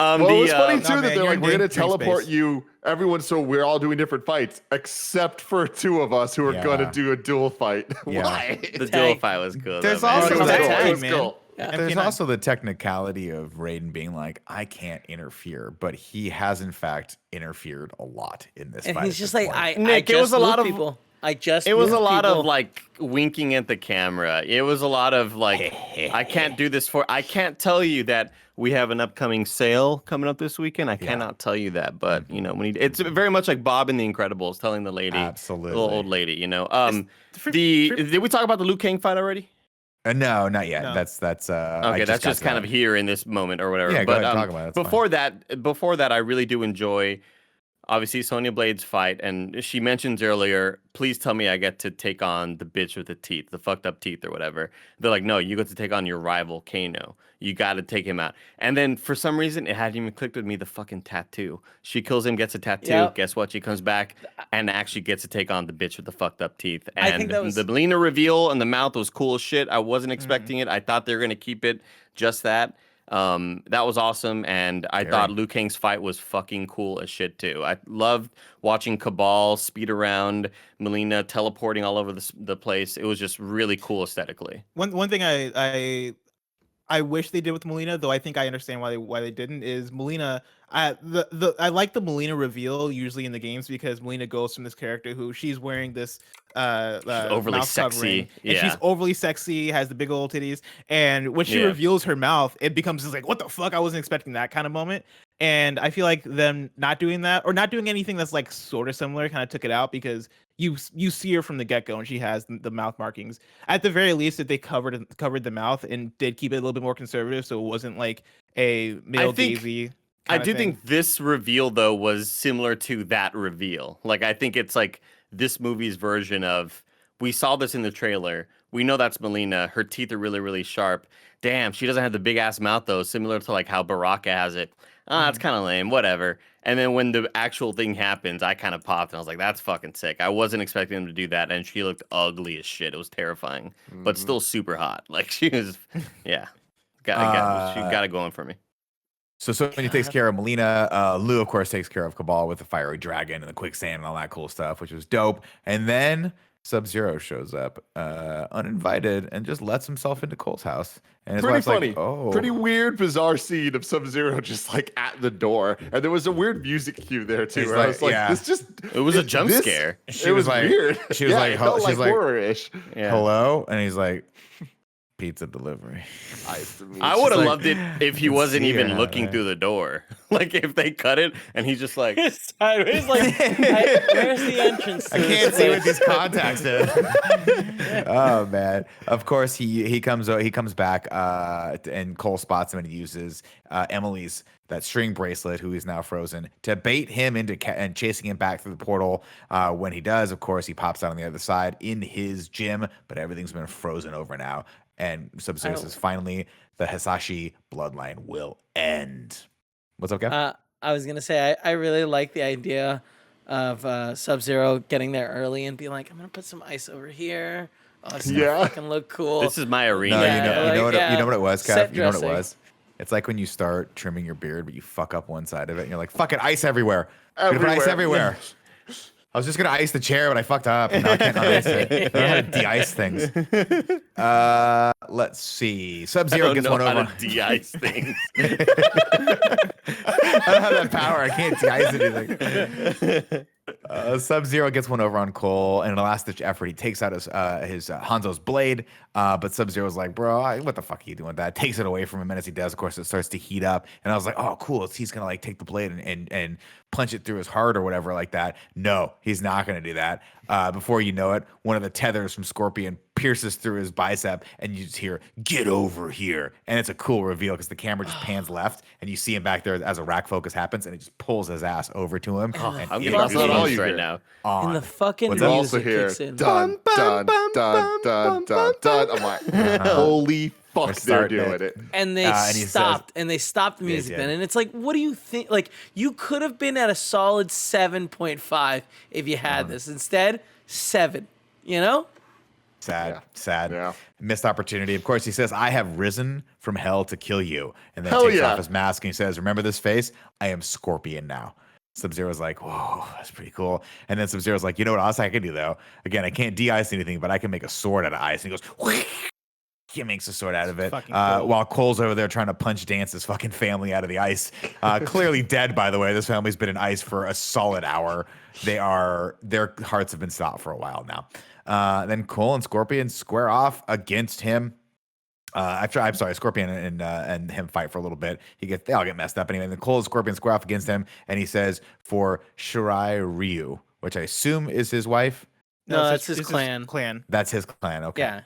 Well, it was funny too man, that they're you're like, we're in going to dream teleport space. you, everyone, so we're all doing different fights, except for two of us who are going to Yeah. do a duel fight. Yeah. Why? The duel fight was cool. There's though, man. also It was that cool. It tag, was man. cool. There's MP9. also the technicality of Raiden being like, I can't interfere, but he has in fact interfered a lot in this And fight. he's at just this like, point. I Nick, just it was a lot moved of- people. I just It was a moved lot people. of like winking at the camera. It was a lot of like, I can't do this I can't tell you that we have an upcoming sale coming up this weekend. I cannot tell you that, but it's very much like Bob in The Incredibles telling the lady, Absolutely. little old lady, did we talk about the Liu Kang fight already? No, not yet. No. That's Okay, that's just kind of here in this moment or whatever. Yeah, go but ahead, talk about it. That's before that, I really do enjoy obviously Sonya Blade's fight, and she mentions earlier, please tell me I get to take on the bitch with the teeth, the fucked up teeth or whatever. They're like, no, you get to take on your rival, Kano. You got to take him out. And then for some reason, it hadn't even clicked with me, the fucking tattoo. She kills him, gets a tattoo. Yep. Guess what? She comes back and actually gets to take on the bitch with the fucked up teeth. I And think that was- the Melina reveal and the mouth was cool as shit. I wasn't expecting it. I thought they were going to keep it just that. That was awesome, and I thought Liu Kang's fight was fucking cool as shit too. I loved watching Cabal speed around, Melina teleporting all over the place. It was just really cool aesthetically. One thing I wish they did with Melina, though I think I understand why they didn't, is Melina. I like the Melina reveal usually in the games because Melina goes from this character who she's wearing this overly mouth sexy, covering, and yeah. she's overly sexy, has the big old titties, and when she Yeah. reveals her mouth, it becomes just like, what the fuck? I wasn't expecting that kind of moment. And I feel like them not doing that or not doing anything that's like sort of similar kind of took it out because you see her from the get go and she has the mouth markings. At the very least, if they covered the mouth and did keep it a little bit more conservative, so it wasn't like a male gazy. I do think this reveal though was similar to that reveal. Like I think it's like this movie's version of, we saw this in the trailer. We know that's Melina. Her teeth are really, really sharp. Damn, she doesn't have the big ass mouth though, similar to like how Baraka has it. That's kind of lame, whatever. And then when the actual thing happens, I kind of popped and I was like, that's fucking sick. I wasn't expecting them to do that. And she looked ugly as shit. It was terrifying, but still super hot. Like she was, yeah. She got it going for me. So Sonya takes care of Melina. Lou, of course, takes care of Cabal with the fiery dragon and the quicksand and all that cool stuff, which was dope. And then Sub-Zero shows up uninvited and just lets himself into Cole's house. And his Pretty wife's funny. like, oh. Pretty weird, bizarre scene of Sub-Zero just like at the door. And there was a weird music cue there too. He's Where I was like, yeah. this just. It was a jump this- scare. She it was was like- weird. she was Yeah, like, it felt she's like like- horror-ish. Yeah. hello? And he's like, pizza delivery. I would have like, loved it if he "You can wasn't see even her, looking right?" through the door. Like if they cut it and he's just like, Sideways, like, where's the entrance? To I can't this see place? with these contacts in. Oh man! Of course he comes back and Cole spots him and he uses Emily's that string bracelet, who is now frozen, to bait him into and chasing him back through the portal. When he does, of course, he pops out on the other side in his gym, but everything's been frozen over now. And Sub-Zero says, finally, the Hisashi bloodline will end. What's up, Kev? I was gonna say I really like the idea of Sub-Zero getting there early and being like, I'm gonna put some ice over here. Oh, it's gonna Yeah. fucking look cool. this is my arena. No, Yeah, you know like, what yeah, you know what it was, Kev? set You know what it dressing. was? It's like when you start trimming your beard, but you fuck up one side of it, and you're like, "Fucking ice everywhere! I'm gonna put ice everywhere." I was just gonna ice the chair, but I fucked up, and now I can't ice it. I don't know how to de-ice things. Let's see. I Sub-Zero don't gets know one how over. to de-ice things. I don't have that power. I can't de-ice anything. Sub-Zero gets one over on Cole, and in a last-ditch effort, he takes out his Hanzo's blade. But Sub-Zero's like, bro, what the fuck are you doing with that? Takes it away from him, and as he does, of course, it starts to heat up. And I was like, oh, cool. He's gonna like take the blade and punch it through his heart or whatever like that. No, he's not gonna do that. Before you know it, one of the tethers from Scorpion pierces through his bicep, and you just hear, "Get over here!" And it's a cool reveal because the camera just pans left, and you see him back there as a rack focus happens, and it just pulls his ass over to him. And I'm it getting is goosebumps right now. on. And the fucking You also music hear kicks in. dun dun dun dun dun dun. I'm like, holy fuck, they're starting doing it. it. And they and he says- stopped, and they stopped the music did. then. And it's like, what do you think? Like, you could have been at a solid 7.5 if you had this. Instead, 7. You know? Sad. Yeah. Missed opportunity. Of course, he says, "I have risen from hell to kill you," and then Hell takes yeah. off his mask and he says, "Remember this face? I am Scorpion now." Sub-Zero's like, "Whoa, that's pretty cool." And then Sub-Zero's like, "You know what else I can do though? Again, I can't de-ice anything, but I can make a sword out of ice." And he goes, he makes a sword out of it. Fucking cool. While Cole's over there trying to punch dance his fucking family out of the ice. Clearly dead, by the way. This family's been in ice for a solid hour. Their hearts have been stopped for a while now. Then Cole and Scorpion square off against him. I'm sorry, Scorpion and him fight for a little bit. They all get messed up anyway. And then Cole and Scorpion square off against him, and he says, "For Shirai Ryu," which I assume is his wife. No, it's that's his it's clan. Clan. That's his clan. Okay. Yeah.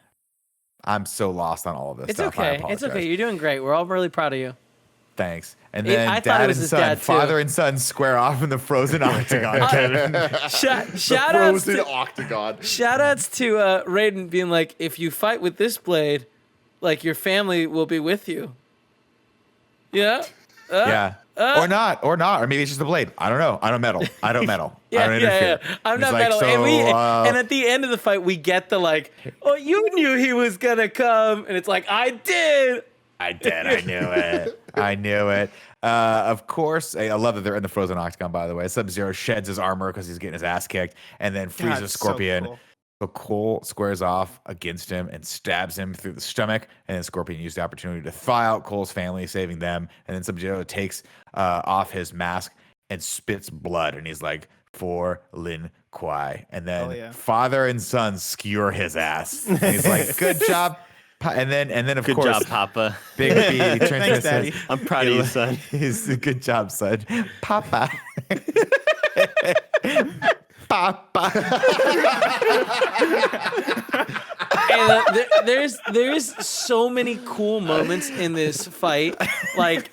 I'm so lost on all of this It's stuff. I okay. It's okay. apologize. You're doing great. We're all really proud of you. Thanks. And I then thought it dad was and his son, dad, too. father and son square off in the frozen octagon. Shout outs Frozen to octagon. Shoutouts to Raiden being like, if you fight with this blade, like your family will be with you. Yeah. Yeah. Or not. Or maybe it's just a blade. I don't know. I don't meddle. I don't interfere. I'm He's not like, metal. "So, and at the end of the fight, we get the like, oh, you knew he was gonna come, and it's like, I did. I did. I knew it. I knew it. Of course, I love that they're in the frozen octagon, by the way. Sub-Zero sheds his armor because he's getting his ass kicked, and then freezes it's so Scorpion. cool. So Cole squares off against him and stabs him through the stomach. And then Scorpion used the opportunity to thaw out Cole's family, saving them. And then Sub-Zero takes off his mask and spits blood. And he's like, "For Lin Kuei." And then Oh, yeah. father and son skewer his ass. And he's like, "Good job." And then of Good course, job, Papa. Big B turns to Thanks, him and Daddy. says, I'm proud of you, son. He's good job, son. Papa. Papa. And there's so many cool moments in this fight, like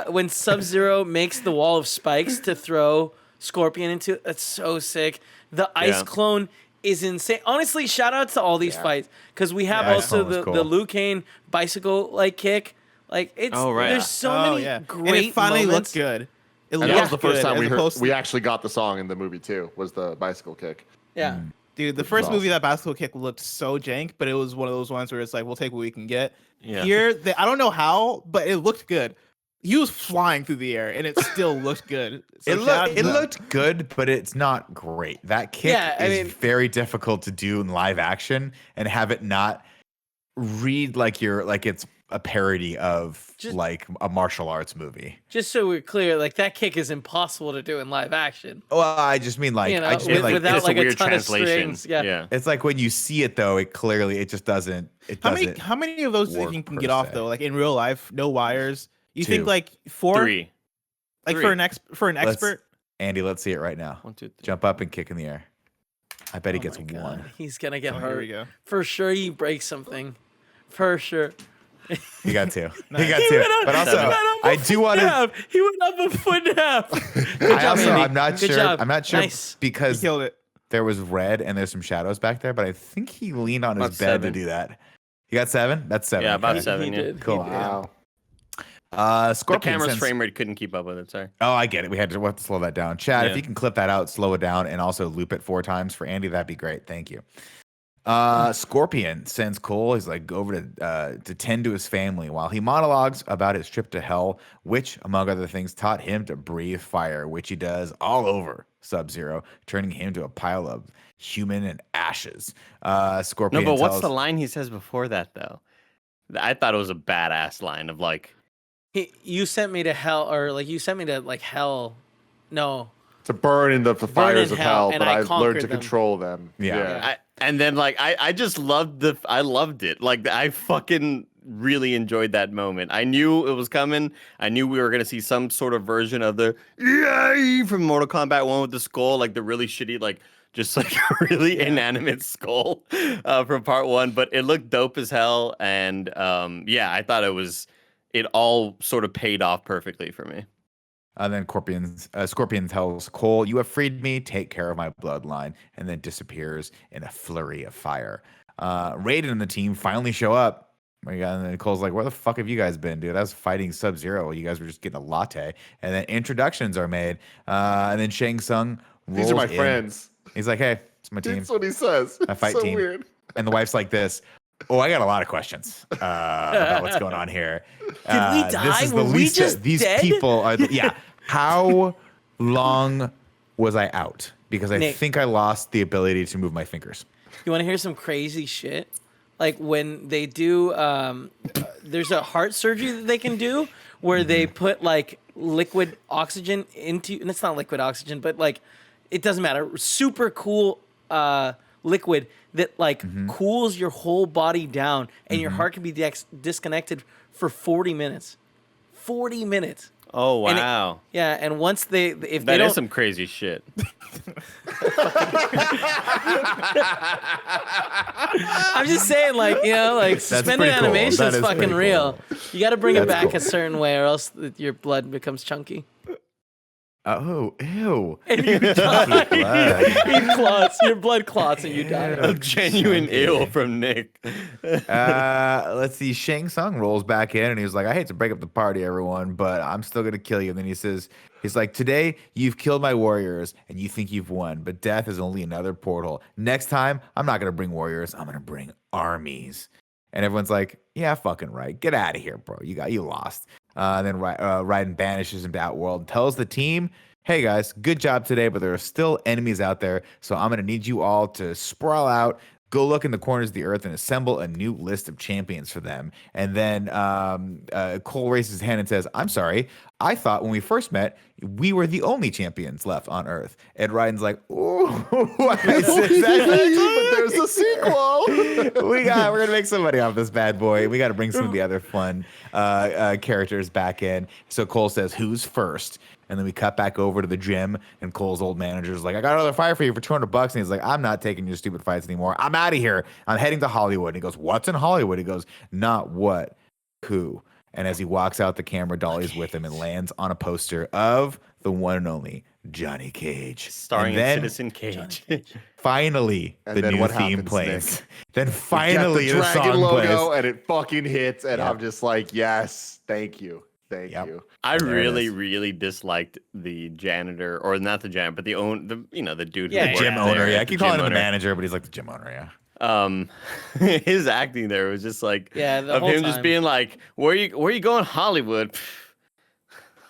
when Sub-Zero makes the wall of spikes to throw Scorpion into. That's so sick. The ice Yeah. clone is insane. Honestly, shout out to all these fights because we have Yeah, ice also clone was the cool. Liu Kang bicycle like kick. Like it's Oh, right. there's so Oh, many yeah. great And it finally moments. looked good. It And that looked was the first good, time as opposed to- we actually got the song in the movie too. Was the bicycle kick? Yeah. Dude, the first movie that bicycle kick looked so jank, but it was one of those ones where it's like, we'll take what we can get. Yeah. Here, I don't know how, but it looked good. He was flying through the air, and it still looked good. So It shout out to them. looked good, but it's not great. That kick Yeah, I is mean- very difficult to do in live action and have it not read like it's a parody of Just- like a martial arts movie. Just so we're clear, like that kick is impossible to do in live action. Well, I just mean like You know, I just mean like without It's like a a weird ton of translation. strings. Yeah. it's like when you see it though, it just doesn't. It doesn't. How many of those do you work think can per get off se. though? Like in real life, no wires. You think Two. like 4? 3. Like Three. for an Let's- expert? Andy, let's see it right now. 1, 2, 3. Jump up and kick in the air. I bet he Oh gets my God. one. He's gonna get Oh, here hurt. we go. For sure, he breaks something. For sure. He got two. Nice. He got He two. went up, But he also, went up a I do want to. half. He went up a foot and a half. Good I job, also, Andy. I'm not Good sure. job. I'm not sure Nice. He because killed it. there was red and there's some shadows back there, but I think he leaned on his About bed 7. to do that. You got 7? That's 7. Yeah, about okay. 7. He Yeah. did. Cool. He did. Wow. The Scorpion camera's sends- frame rate couldn't keep up with it. Sorry. Oh, I get it. We'll have to slow that down. Chad, if Yeah. you can clip that out, slow it down, and also loop it 4 times for Andy, that'd be great. Thank you. Scorpion sends Cole. He's like over to tend to his family while he monologues about his trip to hell, which, among other things, taught him to breathe fire, which he does all over Sub-Zero, turning him to a pile of human and ashes. No, Scorpion but what's tells- the line he says before that though? I thought it was a badass line of like, You sent me to hell, or like you sent me to like hell. No. to burn in the fires of hell, and but I I've learned to conquered them. control them. Yeah. And then like I just loved I loved it. Like I fucking really enjoyed that moment. I knew it was coming. I knew we were gonna see some sort of version of the yay from Mortal Kombat 1 with the skull, like the really shitty, like just like really inanimate skull from part 1. But it looked dope as hell, and yeah, I thought it all sort of paid off perfectly for me. And then Scorpion tells Cole, "You have freed me. Take care of my bloodline," and then disappears in a flurry of fire. Raiden and the team finally show up. And then Cole's like, "Where the fuck have you guys been, dude? I was fighting Sub-Zero. You guys were just getting a latte." And then introductions are made. And then Shang Tsung rolls These are my in. friends. He's like, "Hey, it's my team. That's what he says. My fight so team." weird. And the wife's like this. Oh, I got a lot of questions about what's going on here. Did we die? This is Were the we least. just These dead? people are. Yeah. How long was I out? Because I Nick. think I lost the ability to move my fingers. You want to hear some crazy shit? Like when they do, there's a heart surgery that they can do where they put like liquid oxygen into, and it's not liquid oxygen, but like it doesn't matter. Super cool liquid that like cools your whole body down, and your heart can be disconnected for 40 minutes. 40 minutes. Oh And wow. Yeah, and once if they That don't, is some crazy shit. I'm just saying, like, you know, like suspended pretty cool. animation That is is fucking pretty real. cool. You got to bring it That's back cool. a certain way, or else your blood becomes chunky. Oh, ew. And you die. Blood. You clots. Your blood clots, and you die. A genuine ill from Nick. Let's see. Shang Tsung rolls back in and he's like, "I hate to break up the party, everyone, but I'm still going to kill you." And then he's like, "Today you've killed my warriors and you think you've won, but death is only another portal. Next time, I'm not going to bring warriors. I'm going to bring armies." And everyone's like, "Yeah, fucking right. Get out of here, bro. You lost." And then Raiden banishes him to Outworld, tells the team, "Hey guys, good job today, but there are still enemies out there, so I'm gonna need you all to sprawl out, go look in the corners of the earth, and assemble a new list of champions for them." And then Cole raises his hand and says, "I'm sorry, I thought when we first met, we were the only champions left on Earth." And Raiden's like, "Ooh, I said that, But there's a sequel. we're gonna make some money off this bad boy. We got to bring some of the other fun characters back in." So Cole says, "Who's first?" And then we cut back over to the gym, and Cole's old manager's like, "I got another fight for you for $200." And he's like, "I'm not taking your stupid fights anymore. I'm out of here. I'm heading to Hollywood." And he goes, "What's in Hollywood?" He goes, "Not what, who." And as he walks out, the camera dollies with him and lands on a poster of the one and only Johnny Cage. Starring And then, Citizen Cage. finally, And the then new what theme happens, plays. Nick? Then Get finally, the the dragon song logo, plays. and it fucking hits, and Yep. I'm just like, yes, thank you. Thank Yep. you. I There it really, is. really disliked the janitor, or not the janitor, but the dude who Yeah, worked Gym there, owner, yeah. I the keep gym calling him the owner. manager, but he's like the gym owner, yeah. His acting there was just like Yeah, the of whole him just time. being like, where you going? Hollywood.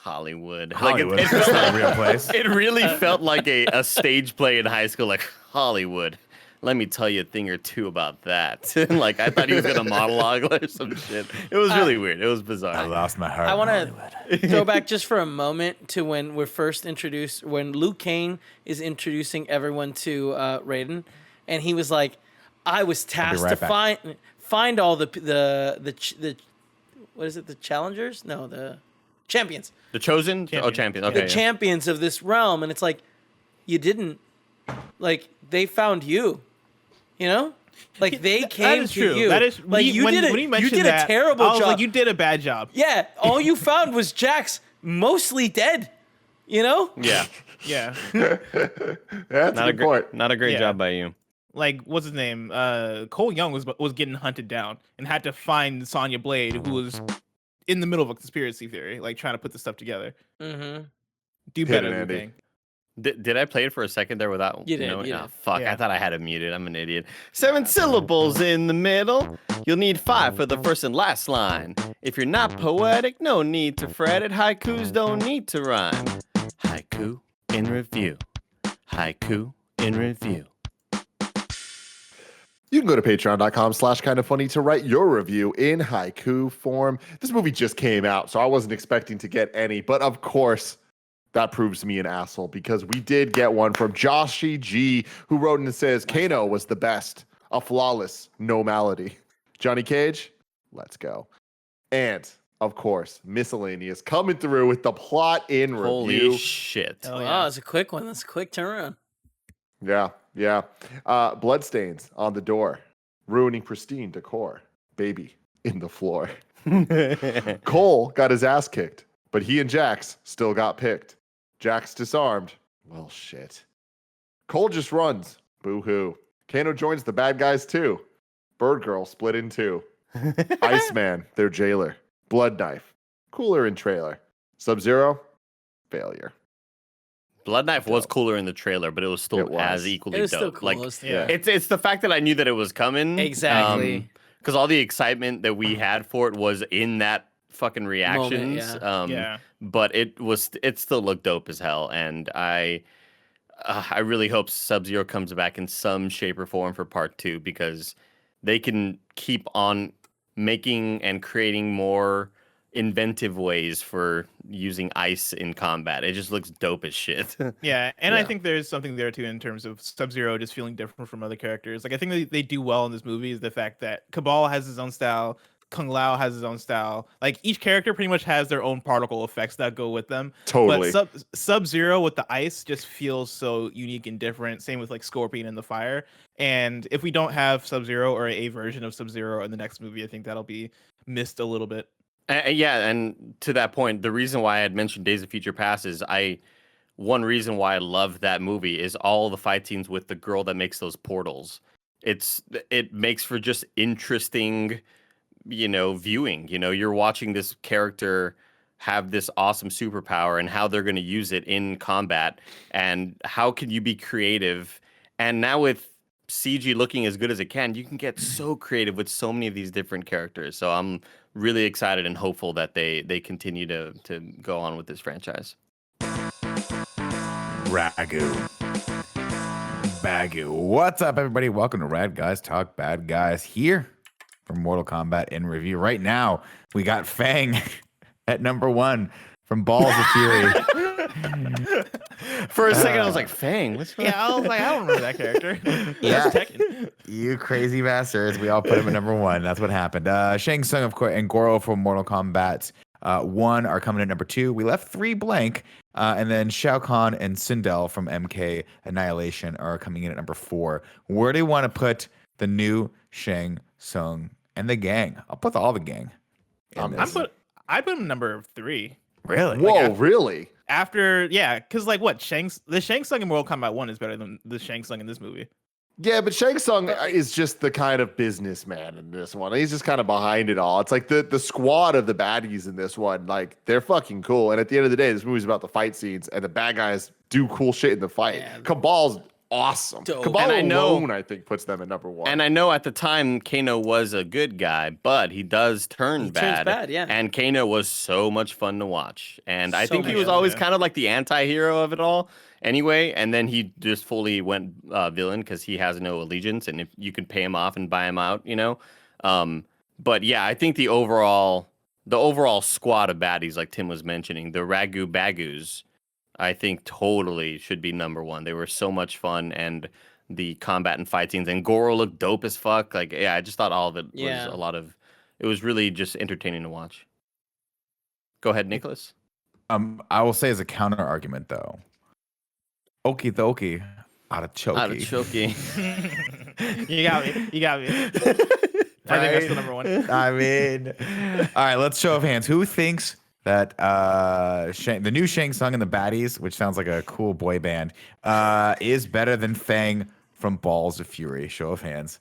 Hollywood. Hollywood. Like, It's not a real place. it really felt like a stage play in high school, like Hollywood. Let me tell you a thing or two about that. Like I thought he was gonna monologue or some shit. It was really weird. It was I bizarre. lost my heart. I in want Hollywood. to throw back just for a moment to when we're first introduced, when Liu Kang is introducing everyone to Raiden, and he was like, "I was tasked right to back. find all the what is it? The challengers? No, the champions. The Chosen? Oh, champion. Okay. The champions of this realm." And it's like, you didn't. Like they found you. You know, like they That came is to true. you. That is like you did when he you mentioned did that, a terrible I was job. like, you did a bad job. Yeah, all you found was Jax mostly dead. You know? Yeah. Yeah. That's a good point. Not a great Yeah. job by you. Like, what's his name? Cole Young was getting hunted down and had to find Sonya Blade, who was in the middle of a conspiracy theory, like trying to put this stuff together. Mm-hmm. Do Hit better, it, Liu Andy. Kang. Did I play it for a second there without You did, knowing? you Oh, did. fuck. Yeah. I thought I had it muted. I'm an idiot. 7 syllables in the middle. You'll need 5 for the first and last line. If you're not poetic, no need to fret it. Haikus don't need to rhyme. Haiku in review. Haiku in review. You can go to patreon.com/kindafunny to write your review in haiku form. This movie just came out, so I wasn't expecting to get any, but of course, that proves me an asshole because we did get one from Joshy G, who wrote in and says, Kano was the best. A flawless, no malady. Johnny Cage, let's go. And, of course, Miscellaneous coming through with the plot in Holy review. shit. Oh, Wow, it's a quick one. That's a quick turnaround. Yeah. Bloodstains on the door, ruining pristine decor. Baby in the floor. Cole got his ass kicked, but he and Jax still got picked. Jax disarmed. Well, shit. Cole just runs. Boo-hoo. Kano joins the bad guys too. Bird Girl split in two. Iceman, their jailer. Blood Knife, cooler in trailer. Sub-Zero, failure. Blood Knife was cooler in the trailer, but it was still as equally It was dope. still cool. Like, It was- yeah. it's the fact that I knew that it was coming. Exactly. Because all the excitement that we had for it was in that fucking reactions. Yeah. But it still looked dope as hell, and I really hope Sub-Zero comes back in some shape or form for part 2 because they can keep on making and creating more inventive ways for using ice in combat. It just looks dope as shit. Yeah, and I Yeah. think there's something there too in terms of Sub-Zero just feeling different from other characters. Like I think they do well in this movie is the fact that Cabal has his own style, Kung Lao has his own style. Like each character pretty much has their own particle effects that go with them. Totally. But Sub-Zero with the ice just feels so unique and different. Same with like Scorpion and the fire. And if we don't have Sub-Zero or a version of Sub-Zero in the next movie, I think that'll be missed a little bit. Yeah, and to that point, the reason why I had mentioned Days of Future Past is one reason why I love that movie is all the fight scenes with the girl that makes those portals. It makes for just interesting, viewing. You're watching this character have this awesome superpower and how they're going to use it in combat, and how can you be creative? And now with CG looking as good as it can, you can get so creative with so many of these different characters. So I'm really excited and hopeful that they continue to go on with this franchise. Bagu. What's up, everybody? Welcome to Rad Guys Talk Bad Guys here from Mortal Kombat in review. Right now, we got Fang at number 1 from Balls of Fury. For a second, I was like, Fang, what's wrong? Yeah, I was like, I don't remember that character. Yeah. That's Tekken. You crazy bastards. We all put him at number 1. That's what happened. Shang Tsung, of course, and Goro from Mortal Kombat 1 are coming at number 2. We left 3 blank. And then Shao Kahn and Sindel from MK Annihilation are coming in at number 4. Where do you want to put the new Shang Tsung and the gang? I'll put all the gang. I put him number 3. Really? Whoa, really? After, because like what? The Shang Tsung in Mortal Kombat 1 is better than the Shang Tsung in this movie. Yeah, but Shang Tsung is just the kind of businessman in this one. He's just kind of behind it all. It's like the squad of the baddies in this one, like they're fucking cool. And at the end of the day, this movie's about the fight scenes, and the bad guys do cool shit in the fight. Yeah. Cabal's awesome. Dope. Cabal And I know- alone, I think, puts them at number 1. And I know at the time Kano was a good guy, but he does turn bad. bad, yeah. And Kano was so much fun to watch. And I So think he much was fun, always yeah. kind of like the anti-hero of it all anyway. And then he just fully went villain because he has no allegiance. And if you can pay him off and buy him out, But yeah, I think the overall squad of baddies, like Tim was mentioning, the Ragu Bagus, I think totally should be number 1. They were so much fun, and the combat and fight scenes, and Goro looked dope as fuck. Like, yeah, I just thought all of it Yeah. was it was really just entertaining to watch. Go ahead, Nicholas. I will say as a counter argument though, okie dokie, artichoke. Artichoke. You got me. I think that's the number 1. I mean, all right, let's show of hands. Who thinks that the new Shang Tsung and the Baddies, which sounds like a cool boy band, is better than Fang from Balls of Fury? Show of hands.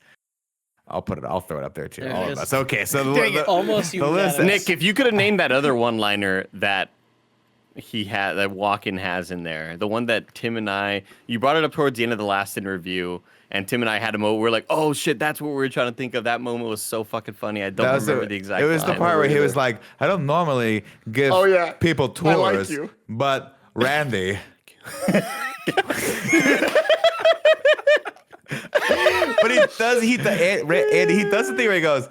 I'll throw it up there too. There it All of is. us. Okay, so Dang it. Almost the list- unanimous. Nick, if you could have named that other one-liner that that Walken has in there, the one that Tim and you brought it up towards the end of the last interview, and Tim and I had a moment. We're like, oh shit, that's what we were trying to think of. That moment was so fucking funny. I don't that was remember the exact. It was the line. part where he was like, "I don't normally give Oh, yeah. people I like tours, you." but Randy." But he does the thing where he goes,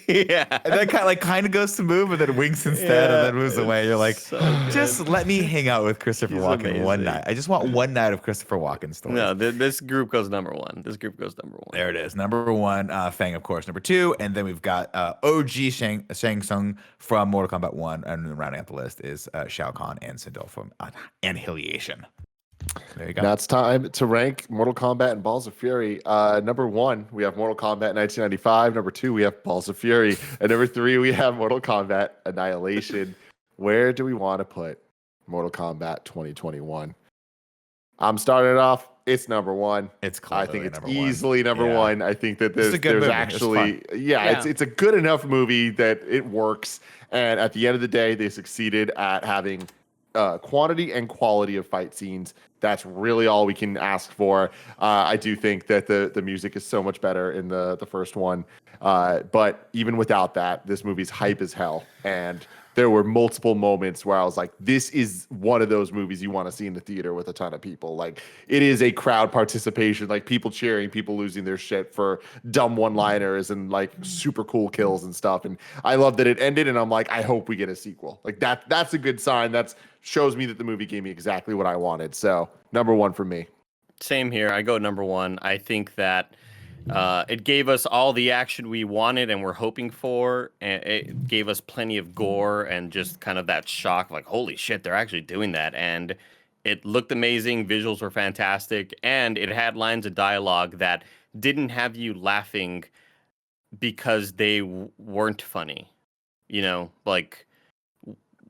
Yeah. And then kind of goes to move and then winks instead and then moves away. You're like, so good. just let me hang out with Christopher He's Walken one amazing. night. I just want one night of Christopher Walken stories. No, this group goes number one. This group goes number one. There it is. Number one, Fang, of course. Number two, and then we've got OG Shang Tsung from Mortal Kombat 1. And then rounding out the list is Shao Kahn and Sindel from Annihilation. There you go. Now it's time to rank Mortal Kombat and Balls of Fury. Number one, we have Mortal Kombat 1995. Number two, we have Balls of Fury. And number three, we have Mortal Kombat Annihilation. Where do we want to put Mortal Kombat 2021? I'm starting it off. It's number one. It's I think it's number easily number one. I think that there's movie. actually, it's a good enough movie that it works. And at the end of the day, they succeeded at having quantity and quality of fight scenes. That's really all we can ask for. I do think that the music is so much better in the first one. But even without that, this movie's hype as hell. And there were multiple moments where I was like, this is one of those movies you want to see in the theater with a ton of people. Like, it is a crowd participation, like people cheering, people losing their shit for dumb one-liners and like super cool kills and stuff. And I love that it ended, and I'm like, I hope we get a sequel. Like that's a good sign. That shows me that the movie gave me exactly what I wanted. So number one for me. Same here. I go number one. I think that it gave us all the action we wanted and were hoping for. And it gave us plenty of gore and just kind of that shock, like, holy shit, they're actually doing that. And it looked amazing. Visuals were fantastic. And it had lines of dialogue that didn't have you laughing because they weren't funny. You know, like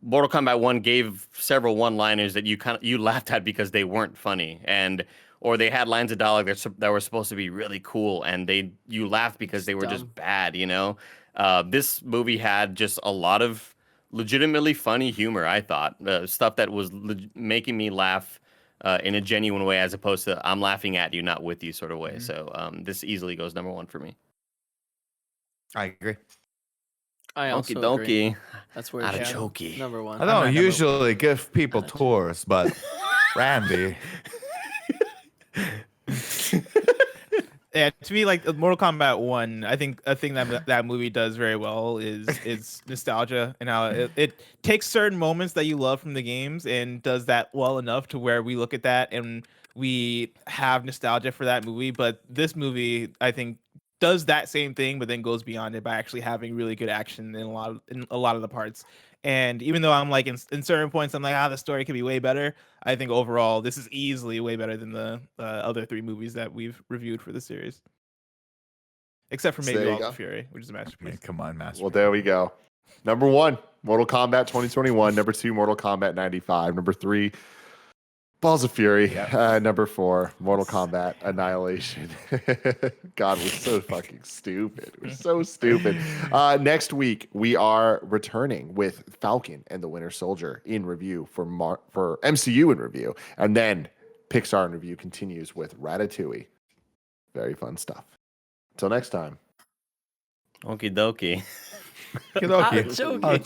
Mortal Kombat 1 gave several one-liners that you laughed at because they weren't funny. Or they had lines of dialogue that were supposed to be really cool, and you laughed because they were just bad, you know? This movie had just a lot of legitimately funny humor, I thought. Stuff that was making me laugh in a genuine way, as opposed to I'm laughing at you, not with you sort of way. So this easily goes number one for me. I agree. I also Okie agree. dokie. That's where Out of it's chokey. number one. I don't usually give people tours, but Randy. Yeah, to me, like Mortal Kombat 1, I think a thing that movie does very well is nostalgia, and how it takes certain moments that you love from the games and does that well enough to where we look at that and we have nostalgia for that movie. But this movie, I think, does that same thing, but then goes beyond it by actually having really good action in a lot of the parts. And even though I'm like in certain points, I'm like, the story could be way better. I think overall, this is easily way better than the other three movies that we've reviewed for the series. Except for maybe Balls of Fury, which is a masterpiece. Man, come on, masterpiece. Well, there we go. Number one, Mortal Kombat 2021. Number two, Mortal Kombat 95. Number three, Balls of Fury. Number four, Mortal Kombat Annihilation. God, we're so fucking stupid. We're so stupid. Next week, we are returning with Falcon and the Winter Soldier in review for MCU in review. And then Pixar in review continues with Ratatouille. Very fun stuff. Until next time. Okie dokie. Okie dokie. Joking.